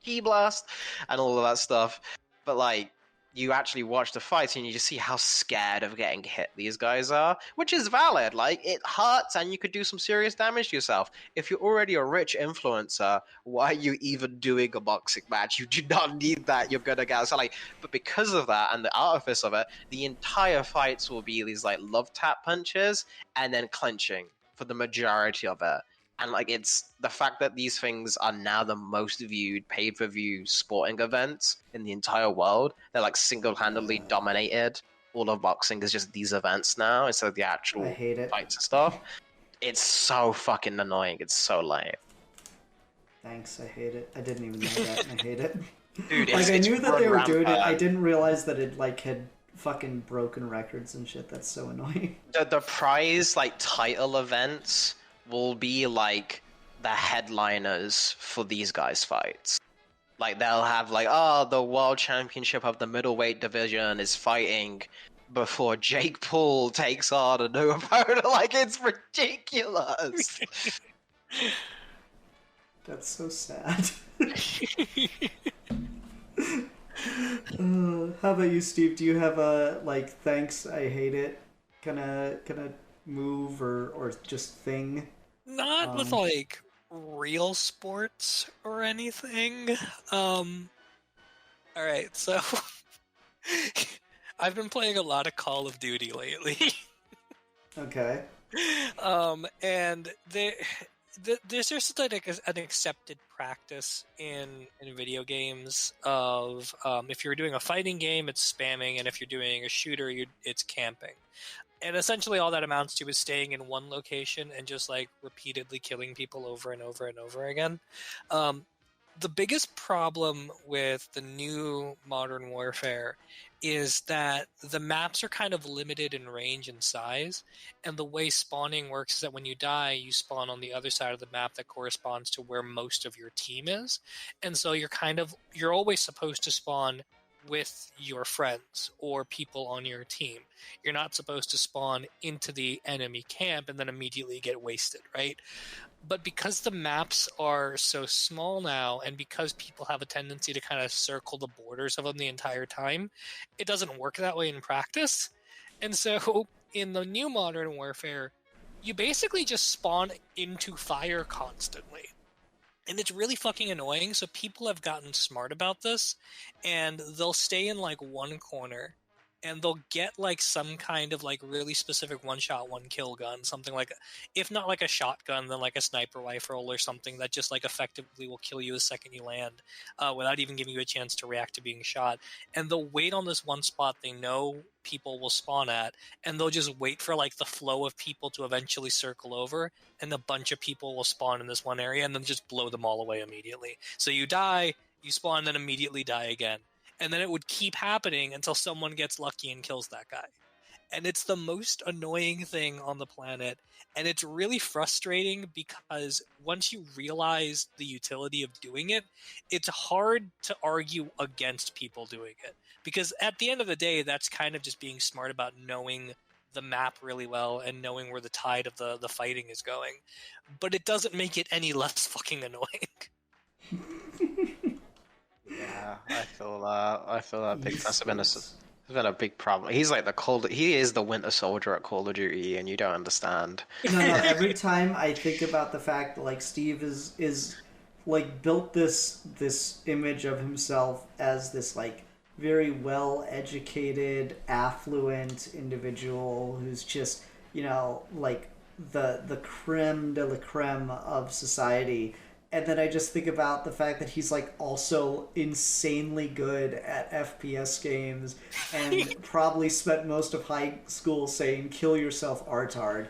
key blast and all of that stuff. But like you actually watch the fights and you just see how scared of getting hit these guys are, which is valid. Like, it hurts and you could do some serious damage to yourself. If you're already a rich influencer, why are you even doing a boxing match? You do not need that. You're gonna get so like, but because of that and the artifice of it, the entire fights will be these like love tap punches and then clinching for the majority of it. And like, it's the fact that these things are now the most viewed pay-per-view sporting events in the entire world. They're like single-handedly dominated. All of boxing is just these events now instead of the actual I hate it. fights and stuff. It's so fucking annoying. It's so lame. Thanks, I hate it. I didn't even know that, and I hate it. Dude, like, I knew that they were doing it. I rampant. didn't realize that it like had fucking broken records and shit. That's so annoying. The prize like title events will be like the headliners for these guys' fights. Like they'll have like, oh, the world championship of the middleweight division is fighting before Jake Paul takes on a new opponent. Like, it's ridiculous. That's so sad. How about you, Steve? Do you have a like thanks, I hate it kind of move or just thing? Not with like real sports or anything. All right, so I've been playing a lot of Call of Duty lately. Okay. And there's just like an accepted practice in video games of if you're doing a fighting game, it's spamming, and if you're doing a shooter, it's camping. And essentially all that amounts to is staying in one location and just like repeatedly killing people over and over and over again. The biggest problem with the new Modern Warfare is that the maps are kind of limited in range and size, and the way spawning works is that when you die, you spawn on the other side of the map that corresponds to where most of your team is, and so you're always supposed to spawn with your friends or people on your team. You're not supposed to spawn into the enemy camp and then immediately get wasted, right? But because the maps are so small now, and because people have a tendency to kind of circle the borders of them the entire time, it doesn't work that way in practice. And so in the new Modern Warfare, you basically just spawn into fire constantly. And it's really fucking annoying, so people have gotten smart about this, and they'll stay in like one corner, and they'll get like some kind of like really specific one-shot, one-kill gun, something like, if not like a shotgun, then like a sniper rifle or something that just like effectively will kill you the second you land, without even giving you a chance to react to being shot. And they'll wait on this one spot they know people will spawn at, and they'll just wait for like the flow of people to eventually circle over, and a bunch of people will spawn in this one area, and then just blow them all away immediately. So you die, you spawn, then immediately die again. And then it would keep happening until someone gets lucky and kills that guy. And it's the most annoying thing on the planet. And it's really frustrating because once you realize the utility of doing it, it's hard to argue against people doing it. Because at the end of the day, that's kind of just being smart about knowing the map really well and knowing where the tide of the fighting is going. But it doesn't make it any less fucking annoying. Yeah, I feel that big. That's been a big problem. He's like he is the Winter Soldier at Call of Duty, and you don't understand. No, every time I think about the fact that like Steve is like built this image of himself as this like very well educated, affluent individual who's just, you know, like the creme de la creme of society. And then I just think about the fact that he's like also insanely good at FPS games and probably spent most of high school saying "kill yourself, Artard."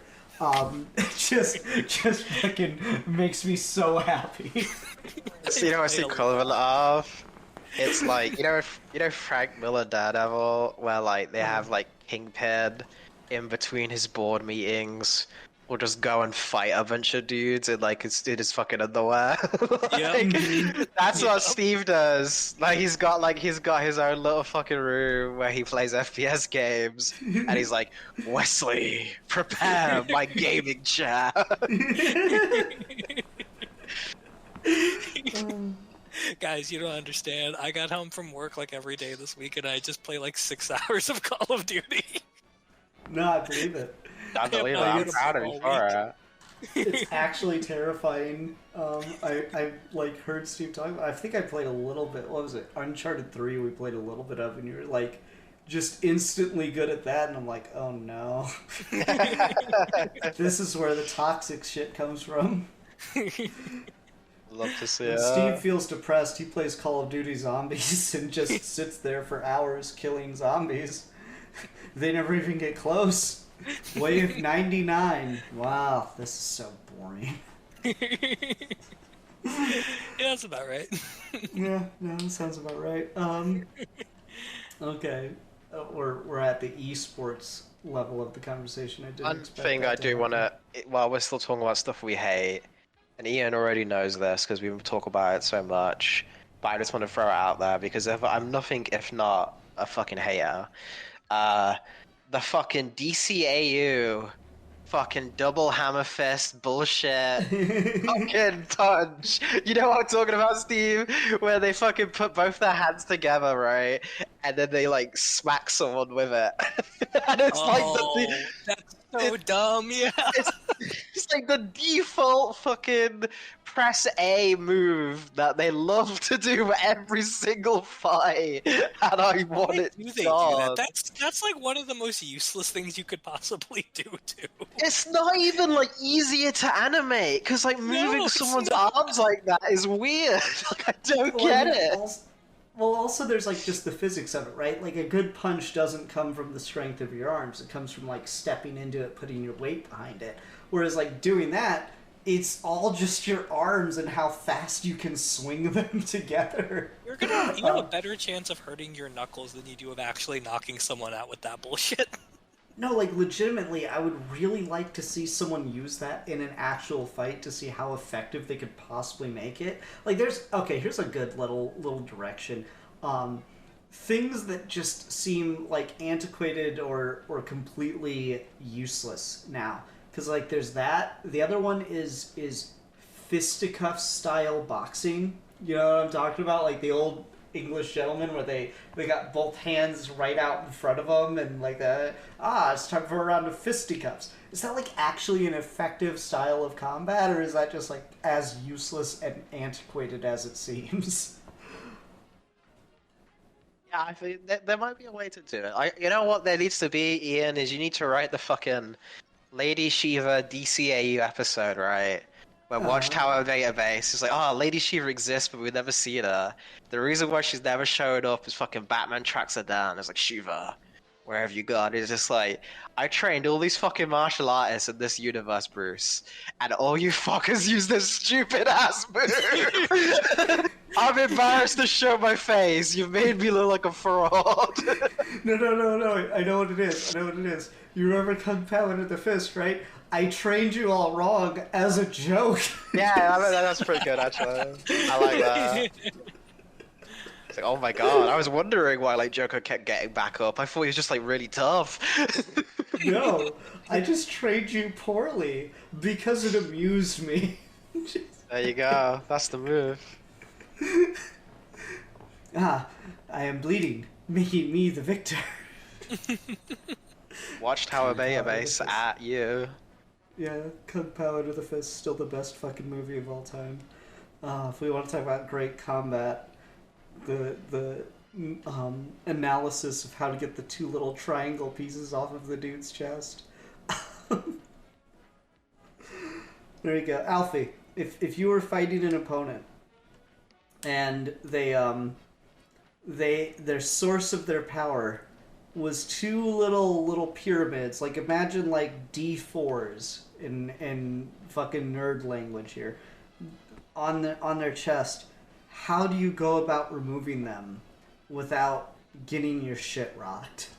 Just fucking makes me so happy. So, you know what's the equivalent of? It's like you know Frank Miller Daredevil, where like they have like Kingpin in between his board meetings. Or just go and fight a bunch of dudes in like his fucking underwear. That's what Steve does. Like he's got his own little fucking room where he plays FPS games, and he's like, Wesley, prepare my gaming chair. Guys, you don't understand. I got home from work like every day this week, and I just play like 6 hours of Call of Duty. No, I believe it. I believe it. I'm proud of you for it. It's actually terrifying. I like heard Steve talk about. I think I played a little bit. What was it? Uncharted 3. We played a little bit of, and you're like just instantly good at that, and I'm like, oh no, this is where the toxic shit comes from. Love to see When it. Steve feels depressed, he plays Call of Duty Zombies and just sits there for hours killing zombies. They never even get close. Wave 99. Wow, this is so boring. Yeah, that's about right. Yeah, no, that sounds about right. Okay, we're at the esports level of the conversation. I didn't One expect thing that I to do happen. want to, while we're still talking about stuff we hate, and Ian already knows this because we talk about it so much, but I just want to throw it out there because I'm nothing if not a fucking hater. The fucking DCAU fucking double hammer fist bullshit fucking touch. You know what I'm talking about, Steve? Where they fucking put both their hands together, right? And then they like smack someone with it. And it's That's so dumb, yeah. It's like the default fucking press A move that they love to do every single fight, and I want it Do they do gone. that? That's like one of the most useless things you could possibly do too. It's not even like easier to animate because like moving it's someone's not. arms like that is weird. Like I don't Well, get I mean, it. Well, also there's like just the physics of it, right? Like a good punch doesn't come from the strength of your arms. It comes from like stepping into it, putting your weight behind it. Whereas like doing that, it's all just your arms and how fast you can swing them together. You have a better chance of hurting your knuckles than you do of actually knocking someone out with that bullshit. No, like legitimately, I would really like to see someone use that in an actual fight to see how effective they could possibly make it. Like, here's a good little direction. Things that just seem like antiquated or completely useless now. Because like, there's that. The other one is fisticuff style boxing. You know what I'm talking about? Like the old English gentlemen where they got both hands right out in front of them and like that. It's time for a round of fisticuffs. Is that like actually an effective style of combat, or is that just like as useless and antiquated as it seems? Yeah, I think there might be a way to do it. You know what there needs to be, Ian, is you need to write the fucking Lady Shiva DCAU episode, right? Where Watchtower Database is like, Lady Shiva exists, but we never see her. The reason why she's never showed up is fucking Batman tracks her down. It's like, Shiva, where have you gone? It's just like, I trained all these fucking martial artists in this universe, Bruce, and all you fuckers use this stupid ass move. I'm embarrassed to show my face. You made me look like a fraud. No. I know what it is. You remember Kung Pao into the Fist, right? I trained you all wrong as a joke. Yeah, that's pretty good, actually. I like that. It's like, oh my god, I was wondering why like Joker kept getting back up. I thought he was just like really tough. No, I just trained you poorly because it amused me. There you go. That's the move. I am bleeding, making me the victor. Watchtower Database at you. Yeah, Kung Pao Under the Fist, still the best fucking movie of all time. If we want to talk about great combat, the analysis of how to get the two little triangle pieces off of the dude's chest. There you go. Alfie, if you were fighting an opponent and their source of their power was two little pyramids, like imagine like D4s in fucking nerd language here, on their chest, how do you go about removing them without getting your shit rocked?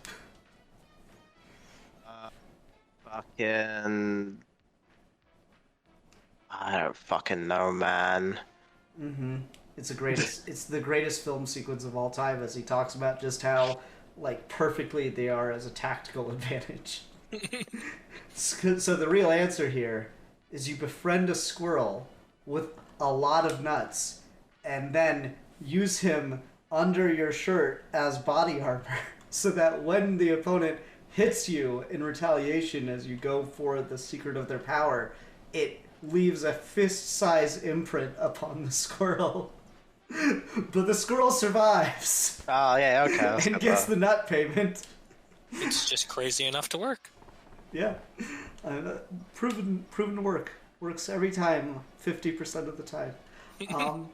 Fucking... I don't fucking know, man. Mm-hmm. It's the greatest film sequence of all time, as he talks about just how like perfectly they are as a tactical advantage. So the real answer here is you befriend a squirrel with a lot of nuts and then use him under your shirt as body armor so that when the opponent hits you in retaliation as you go for the secret of their power, it leaves a fist-size imprint upon the squirrel. But the squirrel survives. Oh, yeah, okay. And gets the nut payment. It's just crazy enough to work. Yeah. Proven to work. Works every time, 50% of the time. I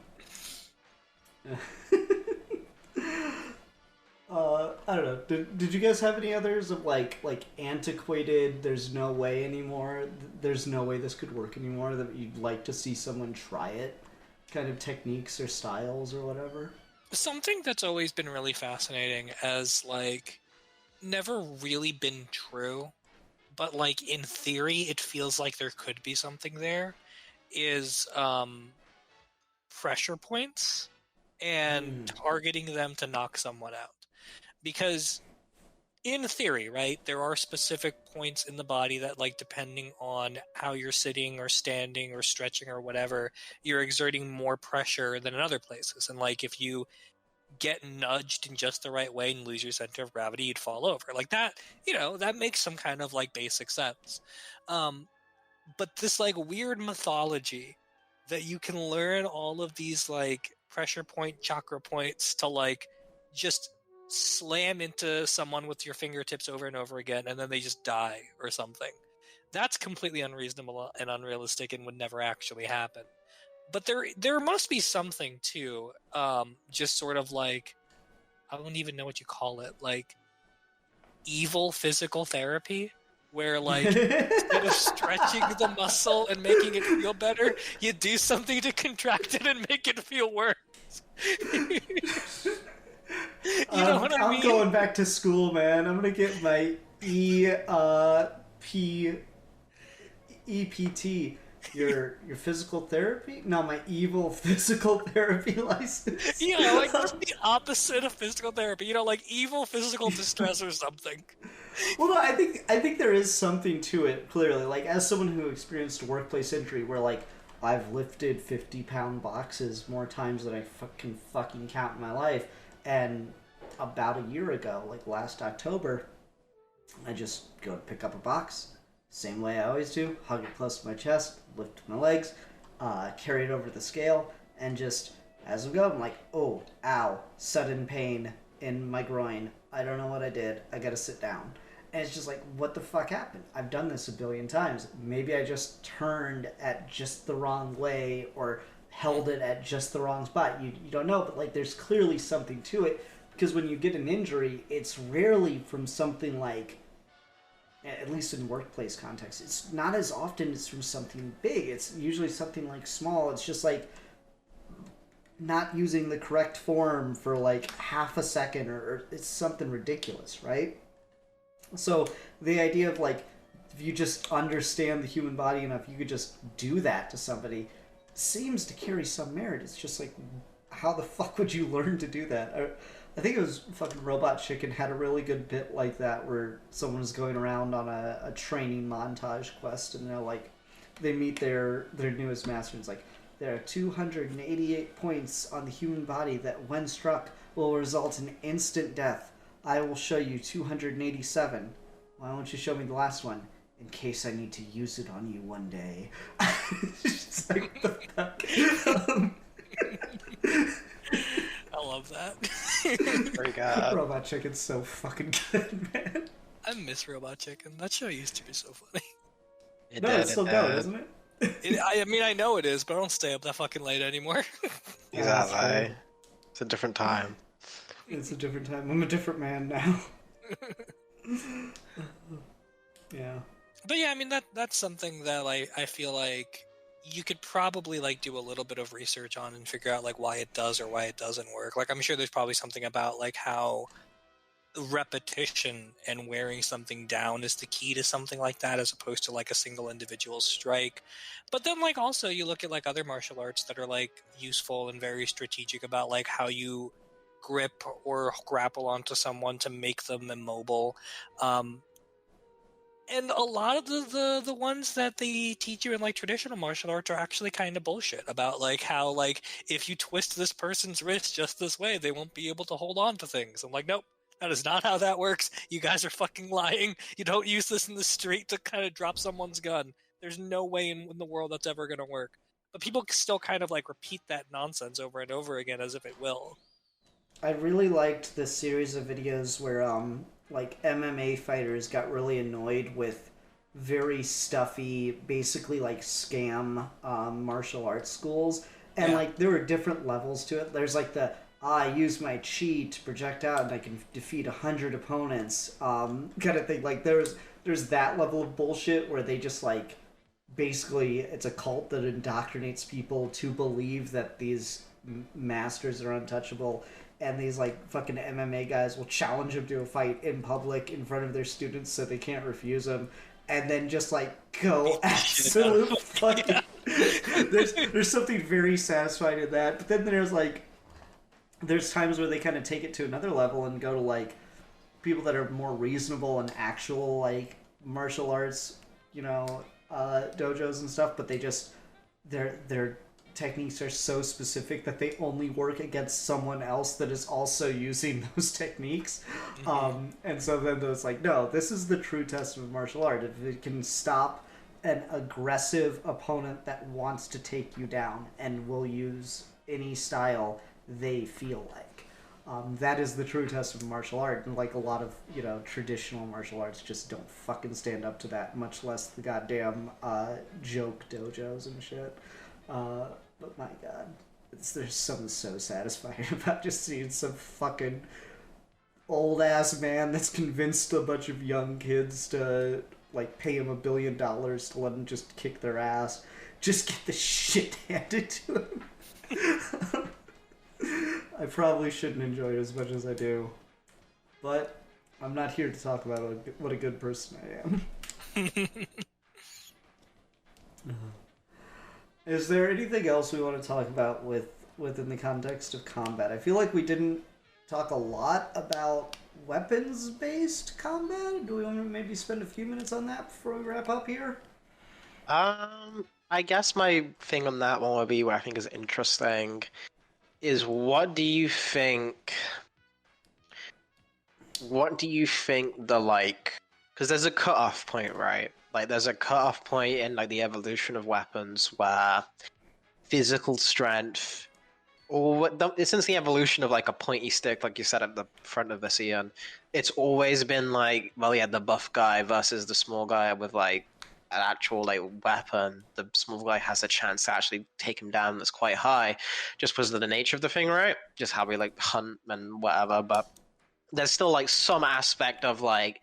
don't know. Did you guys have any others of like antiquated, there's no way anymore, there's no way this could work anymore, that you'd like to see someone try it? Kind of techniques or styles or whatever? Something that's always been really fascinating as, like, never really been true, but, like, in theory, it feels like there could be something there, is pressure points and targeting them to knock someone out. Because in theory, right, there are specific points in the body that, like, depending on how you're sitting or standing or stretching or whatever, you're exerting more pressure than in other places. And, like, if you get nudged in just the right way and lose your center of gravity, you'd fall over. Like, that, that makes some kind of, like, basic sense. But this, like, weird mythology that you can learn all of these, like, pressure point, chakra points to, like, just slam into someone with your fingertips over and over again and then they just die or something. That's completely unreasonable and unrealistic and would never actually happen. But there must be something too. Just sort of like, I don't even know what you call it, like evil physical therapy, where like instead of stretching the muscle and making it feel better, you do something to contract it and make it feel worse. You know what I mean? I'm going back to school, man. I'm gonna get my EPT. Your physical therapy? No, my evil physical therapy license. Yeah, like what's the opposite of physical therapy? You know, like evil physical distress or something. Well, no, I think there is something to it. Clearly, like as someone who experienced a workplace injury, where like I've lifted 50-pound boxes more times than I can fucking count in my life, and about a year ago, like last October, I just go to pick up a box. Same way I always do, hug it close to my chest, lift my legs, carry it over the scale, and just, as we go, I'm like, oh, ow, sudden pain in my groin. I don't know what I did. I gotta sit down. And it's just like, what the fuck happened? I've done this a billion times. Maybe I just turned at just the wrong way or held it at just the wrong spot. You don't know, but like there's clearly something to it, because when you get an injury, it's rarely from something like, at least in workplace context, it's not as often it's from something big. It's usually something like small. It's just like not using the correct form for like half a second, or it's something ridiculous, right? So the idea of like, if you just understand the human body enough, you could just do that to somebody, seems to carry some merit. It's just like, how the fuck would you learn to do that? I think it was fucking Robot Chicken had a really good bit like that, where someone was going around on a training montage quest, and they're like, they meet their newest master, and it's like, there are 288 points on the human body that, when struck, will result in instant death. I will show you 287. Why don't you show me the last one? In case I need to use it on you one day. It's like, what the fuck? I love that. Very good. Robot Chicken's so fucking good, man. I miss Robot Chicken. That show used to be so funny. It's still going, isn't it? I mean, I know it is, but I don't stay up that fucking late anymore. Exactly. It's a different time. It's a different time. I'm a different man now. Yeah. But yeah, I mean that's something that like I feel like you could probably like do a little bit of research on and figure out like why it does or why it doesn't work. Like I'm sure there's probably something about like how repetition and wearing something down is the key to something like that, as opposed to like a single individual strike. But then like also you look at like other martial arts that are like useful and very strategic about like how you grip or grapple onto someone to make them immobile. And a lot of the ones that they teach you in like traditional martial arts are actually kind of bullshit about like how like if you twist this person's wrist just this way, they won't be able to hold on to things. I'm like, nope, that is not how that works. You guys are fucking lying. You don't use this in the street to kind of drop someone's gun. There's no way in the world that's ever going to work. But people still kind of like repeat that nonsense over and over again as if it will. I really liked this series of videos where like MMA fighters got really annoyed with very stuffy, basically like scam martial arts schools, and like there were different levels to it. There's like the I use my chi to project out and I can defeat 100 opponents kind of thing. Like there's that level of bullshit where they just like basically it's a cult that indoctrinates people to believe that these masters are untouchable. And these like fucking MMA guys will challenge them to a fight in public in front of their students so they can't refuse them, and then just like go absolute fucking. There's something very satisfying in that, but then there's times where they kind of take it to another level and go to like people that are more reasonable and actual like martial arts, dojos and stuff, but they just they're techniques are so specific that they only work against someone else that is also using those techniques. And so then it's like, no, this is the true test of martial art. If it can stop an aggressive opponent that wants to take you down and will use any style they feel like. That is the true test of martial art. And like a lot of, traditional martial arts just don't fucking stand up to that, much less the goddamn joke dojos and shit. But my god, there's something so satisfying about just seeing some fucking old ass man that's convinced a bunch of young kids to like pay him $1 billion to let him just kick their ass, just get the shit handed to him. I probably shouldn't enjoy it as much as I do, but I'm not here to talk about what a good person I am. Is there anything else we want to talk about within the context of combat? I feel like we didn't talk a lot about weapons-based combat. Do we want to maybe spend a few minutes on that before we wrap up here? I guess my thing on that one would be what I think is interesting is what do you think the like, because there's a cutoff point, right? Like there's a cutoff point in like the evolution of weapons where physical strength, or since the evolution of like a pointy stick, like you said at the front of this, Ian, it's always been like, well, yeah, the buff guy versus the small guy with like an actual like weapon. The small guy has a chance to actually take him down that's quite high, just because of the nature of the thing, right? Just how we like hunt and whatever. But there's still like some aspect of like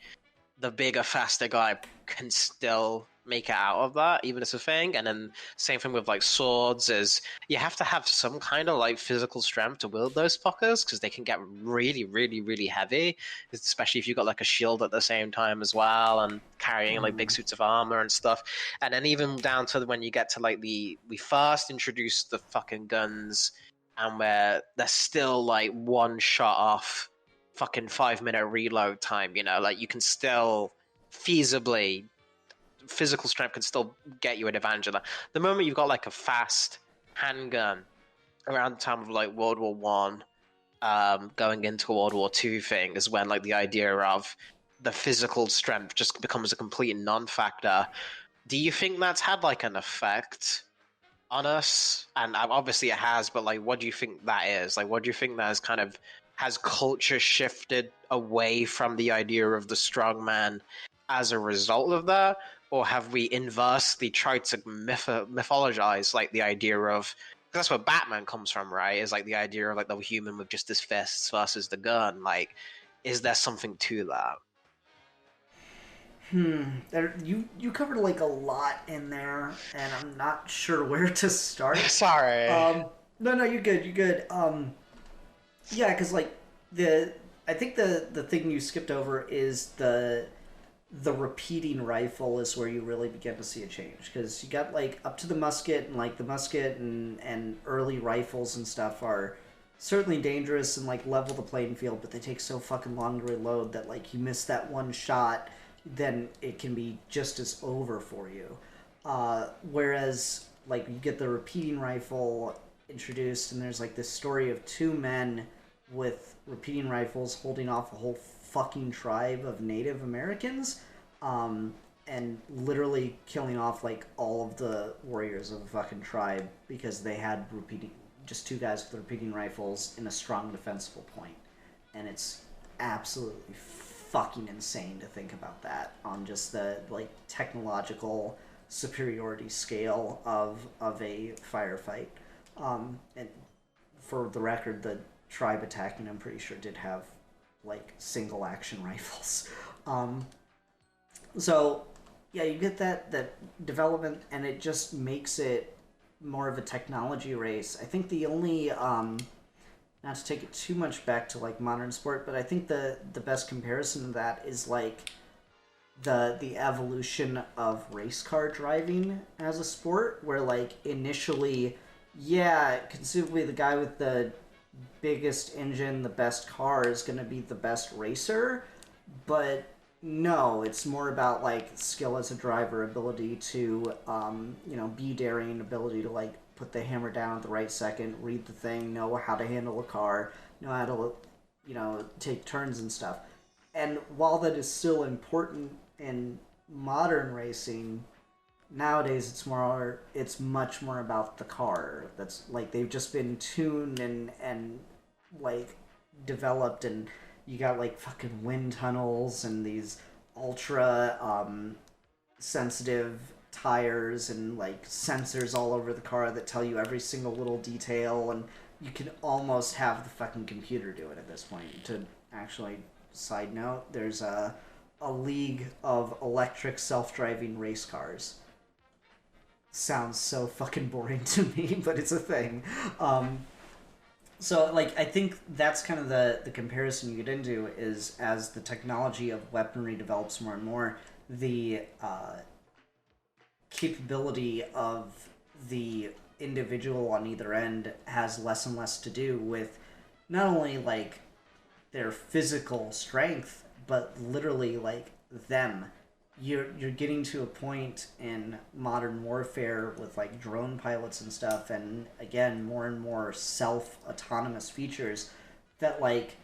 the bigger, faster guy can still make it out of that, even as a thing. And then same thing with like swords is you have to have some kind of like physical strength to wield those fuckers because they can get really, really, really heavy, especially if you've got like a shield at the same time as well and carrying like big suits of armor and stuff. And then even down to when you get to like we first introduced the fucking guns and where they're still like one shot off fucking 5-minute reload time, you know, like you can still feasibly, physical strength can still get you an advantage of that. The moment you've got like a fast handgun around the time of like World War One, going into a World War Two thing is when like the idea of the physical strength just becomes a complete non-factor. Do you think that's had like an effect on us? And obviously it has, but like what do you think that is? Like what do you think that is kind of, has culture shifted away from the idea of the strongman as a result of that? Or have we inversely tried to mythologize like the idea of, because that's where Batman comes from, right? Is like the idea of like the human with just his fists versus the gun. Like, is there something to that? You covered like a lot in there, and I'm not sure where to start. Sorry. No, you're good. You're good. Yeah, because like I think the thing you skipped over is the repeating rifle is where you really begin to see a change, because you got like up to the musket, and like the musket and early rifles and stuff are certainly dangerous and like level the playing field, but they take so fucking long to reload that like you miss that one shot, then it can be just as over for you. Whereas like you get the repeating rifle introduced, and there's like this story of two men with repeating rifles holding off a whole fucking tribe of Native Americans, and literally killing off like all of the warriors of the fucking tribe because they had just two guys with repeating rifles in a strong defensible point. And it's absolutely fucking insane to think about that on just the like technological superiority scale of a firefight. And for the record, the tribe attacking, I'm pretty sure, did have like single action rifles. So yeah, you get that development, and it just makes it more of a technology race. I think the only not to take it too much back to like modern sport, but I think the best comparison to that is like the evolution of race car driving as a sport, where like initially, yeah, conceivably the guy with the biggest engine, the best car is going to be the best racer, but no, it's more about like skill as a driver, ability to be daring, ability to like put the hammer down at the right second, read the thing, know how to handle a car, know how to take turns and stuff. And while that is still important in modern racing, nowadays it's much more about the car. That's like they've just been tuned and like developed, and you got like fucking wind tunnels and these ultra sensitive tires and like sensors all over the car that tell you every single little detail, and you can almost have the fucking computer do it at this point. To actually, side note, there's a league of electric self-driving race cars. Sounds so fucking boring to me, but it's a thing. So, like, I think that's kind of the comparison you get into is as the technology of weaponry develops more and more, the capability of the individual on either end has less and less to do with not only, like, their physical strength, but literally, like, them. You're getting to a point in modern warfare with like drone pilots and stuff, and again more and more self-autonomous features that like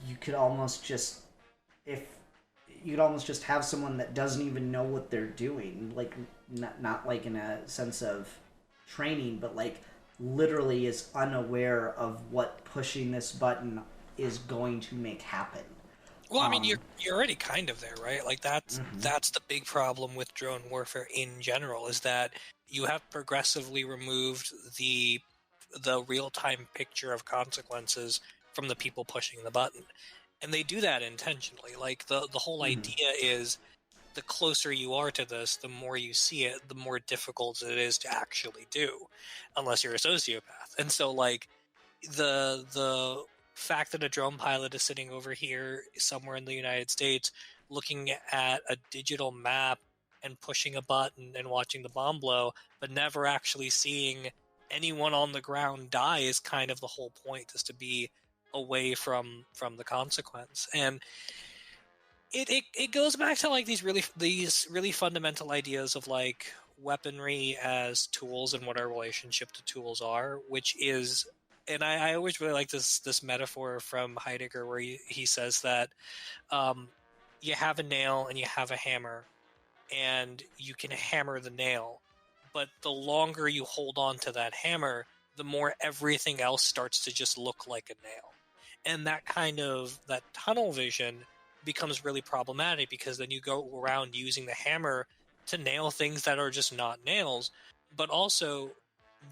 you could almost just if you could almost just have someone that doesn't even know what they're doing, like not like in a sense of training, but like literally is unaware of what pushing this button is going to make happen. Well, I mean, you're already kind of there, right? Like that's the big problem with drone warfare in general, is that you have progressively removed the real-time picture of consequences from the people pushing the button. And they do that intentionally. Like the whole idea is the closer you are to this, the more you see it, the more difficult it is to actually do, unless you're a sociopath. And so like the fact that a drone pilot is sitting over here somewhere in the United States looking at a digital map and pushing a button and watching the bomb blow, but never actually seeing anyone on the ground die is kind of the whole point, is to be away from the consequence. And it goes back to like these really fundamental ideas of like weaponry as tools and what our relationship to tools are, which is, and I always really like this metaphor from Heidegger where he says that you have a nail and you have a hammer, and you can hammer the nail, but the longer you hold on to that hammer, the more everything else starts to just look like a nail. And that tunnel vision becomes really problematic, because then you go around using the hammer to nail things that are just not nails, but also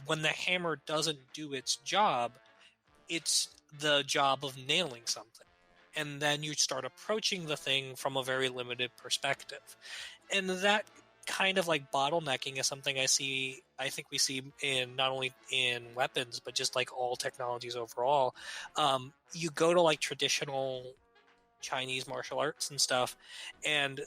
when the hammer doesn't do its job, it's the job of nailing something. And then you start approaching the thing from a very limited perspective. And that kind of like bottlenecking is something I think we see in not only in weapons, but just like all technologies overall. You go to like traditional Chinese martial arts and stuff, and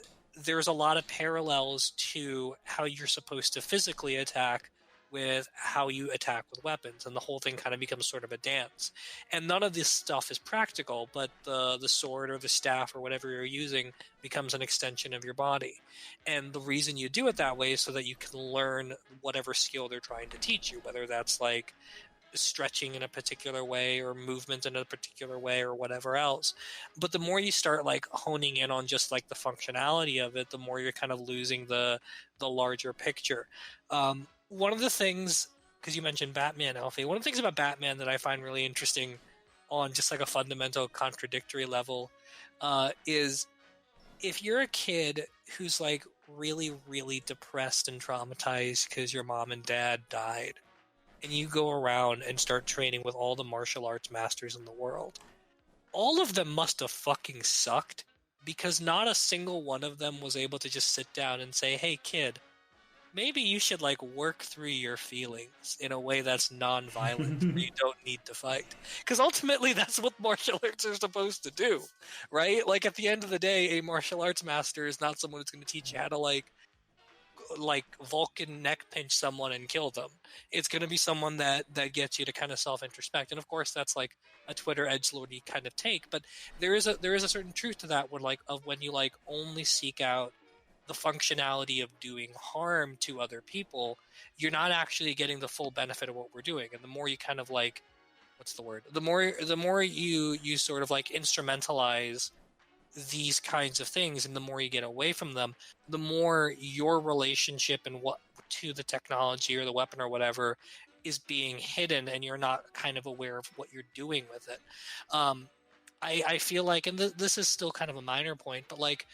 there's a lot of parallels to how you're supposed to physically attack with how you attack with weapons, and the whole thing kind of becomes sort of a dance. And none of this stuff is practical, but the sword or the staff or whatever you're using becomes an extension of your body. And the reason you do it that way is so that you can learn whatever skill they're trying to teach you, whether that's like stretching in a particular way or movement in a particular way or whatever else. But the more you start like honing in on just like the functionality of it, the more you're kind of losing the larger picture. One of the things, because you mentioned Batman, Alfie, one of the things about Batman that I find really interesting on just like a fundamental contradictory level is if you're a kid who's like really, really depressed and traumatized because your mom and dad died, and you go around and start training with all the martial arts masters in the world, all of them must have fucking sucked, because not a single one of them was able to just sit down and say, hey kid, maybe you should like work through your feelings in a way that's non-violent where you don't need to fight. Because ultimately that's what martial arts are supposed to do, right? Like at the end of the day, a martial arts master is not someone who's going to teach you how to like Vulcan neck pinch someone and kill them. It's going to be someone that gets you to kind of self-introspect. And of course that's like a Twitter edgelordy kind of take, but there is a certain truth to that when you like only seek out the functionality of doing harm to other people, you're not actually getting the full benefit of what we're doing. And the more you kind of like, what's the word? The more you sort of like instrumentalize these kinds of things, and the more you get away from them, the more your relationship and what to the technology or the weapon or whatever is being hidden, and you're not kind of aware of what you're doing with it. I feel like, and this is still kind of a minor point, but like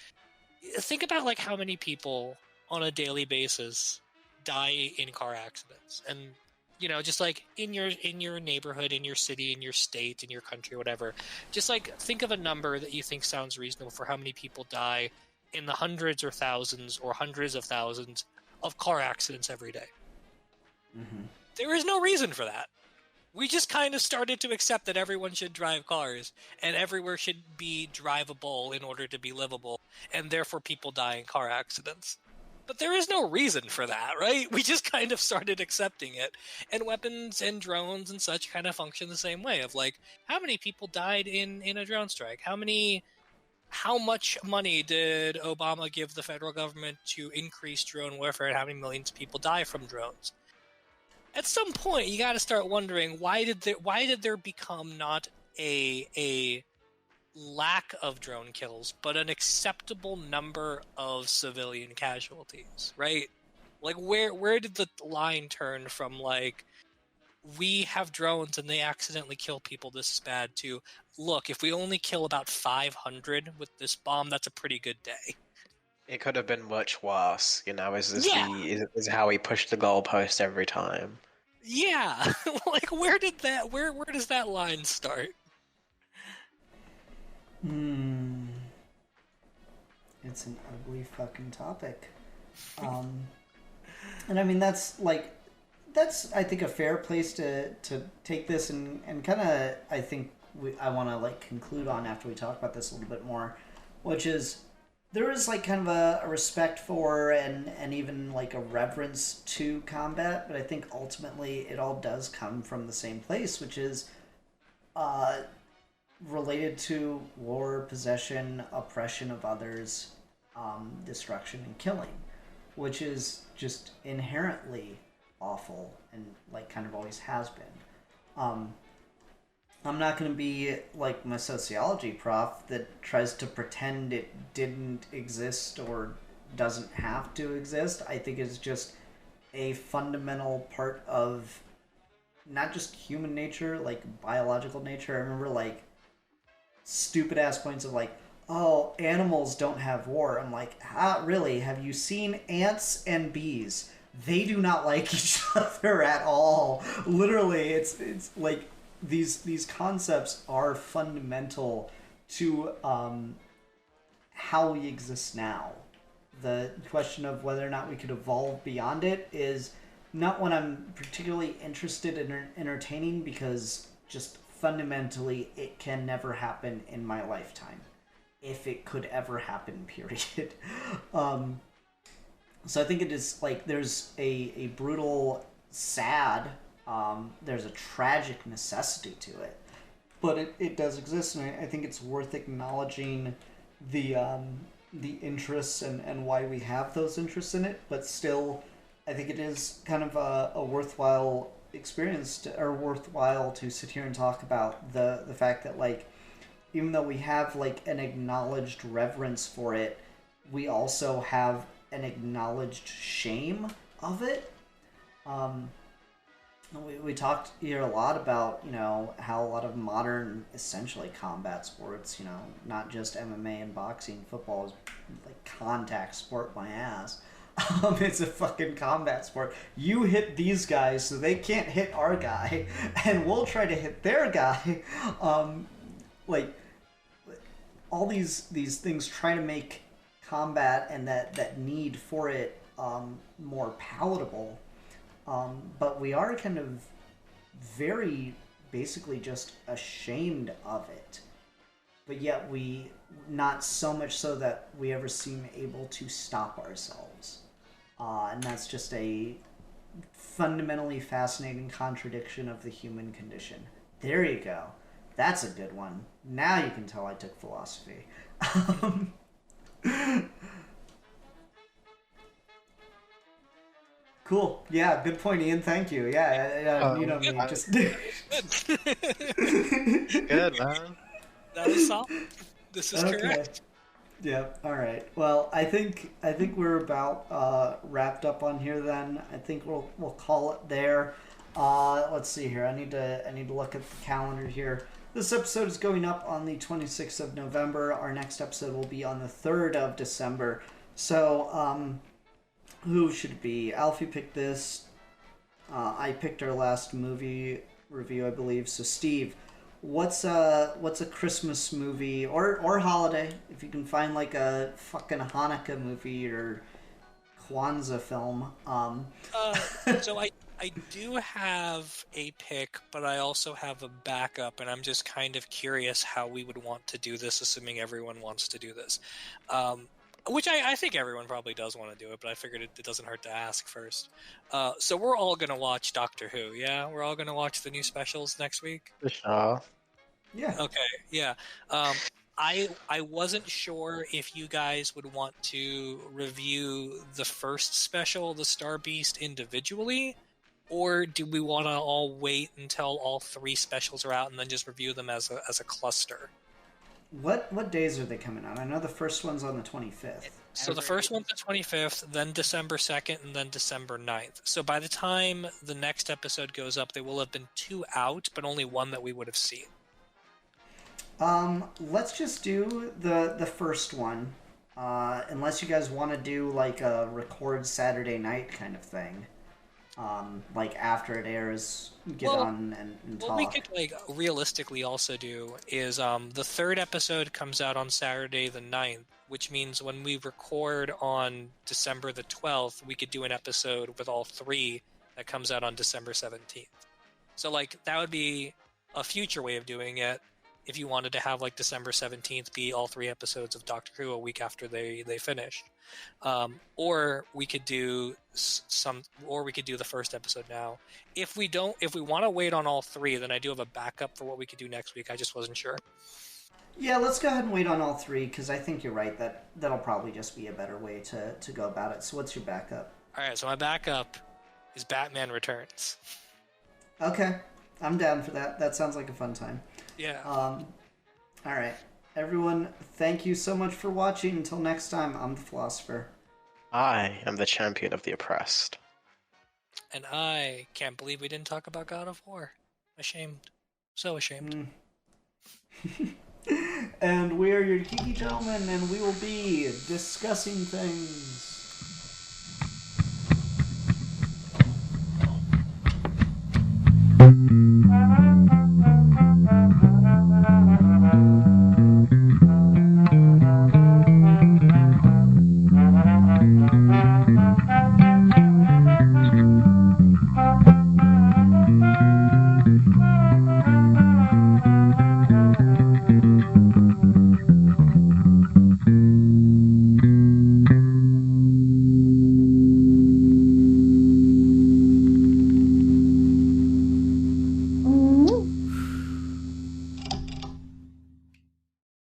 think about like how many people on a daily basis die in car accidents. And just like in your neighborhood, in your city, in your state, in your country, whatever, just like think of a number that you think sounds reasonable for how many people die in the hundreds or thousands or hundreds of thousands of car accidents every day. Mm-hmm. There is no reason for that. We just kind of started to accept that everyone should drive cars and everywhere should be drivable in order to be livable, and therefore people die in car accidents. But there is no reason for that, right? We just kind of started accepting it. And weapons and drones and such kind of function the same way of like, how many people died in a drone strike? How much money did Obama give the federal government to increase drone warfare, and how many millions of people die from drones? At some point, you got to start wondering why did there become not a lack of drone kills, but an acceptable number of civilian casualties, right? Like where did the line turn from like we have drones and they accidentally kill people, this is bad, to look, if we only kill about 500 with this bomb, that's a pretty good day. It could have been much worse, Yeah. is how he pushed the goalpost every time. Yeah. Like where does that line start? It's an ugly fucking topic. And I mean, that's I think a fair place to take this and kind of, I think I want to like conclude on after we talk about this a little bit more, which is there is like kind of a respect for and even like a reverence to combat, but I think ultimately it all does come from the same place, which is related to war, possession, oppression of others, destruction, and killing, which is just inherently awful and like kind of always has been. I'm not going to be like my sociology prof that tries to pretend it didn't exist or doesn't have to exist. I think it's just a fundamental part of not just human nature, like biological nature. I remember like stupid ass points of like, oh, animals don't have war. I'm like, really? Have you seen ants and bees? They do not like each other at all. Literally, it's like these concepts are fundamental to how we exist now. The question of whether or not we could evolve beyond it is not one I'm particularly interested in entertaining, because just fundamentally it can never happen in my lifetime, if it could ever happen, period. So I think it is like there's a brutal, sad, there's a tragic necessity to it, but it does exist, and I think it's worth acknowledging the interests and why we have those interests in it. But still, I think it is kind of a worthwhile experience or worthwhile to sit here and talk about the fact that like even though we have like an acknowledged reverence for it, we also have an acknowledged shame of it. We talked here a lot about, how a lot of modern, essentially combat sports, not just MMA and boxing, football is like contact sport, my ass. It's a fucking combat sport. You hit these guys so they can't hit our guy, and we'll try to hit their guy. Like, all these things try to make combat and that need for it more palatable. But we are kind of very basically just ashamed of it. But yet we, not so much so that we ever seem able to stop ourselves. And that's just a fundamentally fascinating contradiction of the human condition. There you go. That's a good one. Now you can tell I took philosophy. Cool. Yeah, good point, Ian. Thank you. Yeah, me just... Good, man. That was solid. This is correct. Yeah. All right. Well, I think we're about wrapped up on here. Then I think we'll call it there. Let's see here. I need to look at the calendar here. This episode is going up on the 26th of November. Our next episode will be on the 3rd of December. So Who should it be? Alfie picked this. I picked our last movie review, I believe. So Steve, what's a Christmas movie or holiday? If you can find like a fucking Hanukkah movie or Kwanzaa film. So I do have a pick, but I also have a backup, and I'm just kind of curious how we would want to do this, assuming everyone wants to do this. Which I think everyone probably does want to do it, but I figured it doesn't hurt to ask first. So we're all going to watch Doctor Who, yeah? We're all going to watch the new specials next week? For sure. Yeah. Okay, yeah. I wasn't sure if you guys would want to review the first special, the Star Beast, individually, or do we want to all wait until all three specials are out and then just review them as a cluster? What days are they coming out? I know the first one's on the 25th. So the first one's the 25th, then December 2nd, and then December 9th. So by the time the next episode goes up, there will have been 2 out, but only one that we would have seen. Let's just do the first one. Unless you guys want to do like a record Saturday night kind of thing. Like after it airs, get on and talk. What we could like realistically also do is the third episode comes out on Saturday the 9th, which means when we record on December the 12th, we could do an episode with all 3 that comes out on December 17th. So like that would be a future way of doing it if you wanted to have like December 17th be all 3 episodes of Doctor Who a week after they finished. Or we could do the first episode now. If we want to wait on all 3, then I do have a backup for what we could do next week. I just wasn't sure. Yeah, let's go ahead and wait on all 3 because I think you're right that'll probably just be a better way to go about it. So what's your backup? All right, so my backup is Batman Returns. Okay, I'm down for that. That sounds like a fun time. Yeah. All right, everyone, thank you so much for watching. Until next time, I'm the Philosopher. I am the champion of the oppressed. And I can't believe we didn't talk about God of War. Ashamed. So ashamed. And we are your Geeky Gentlemen, and we will be discussing things.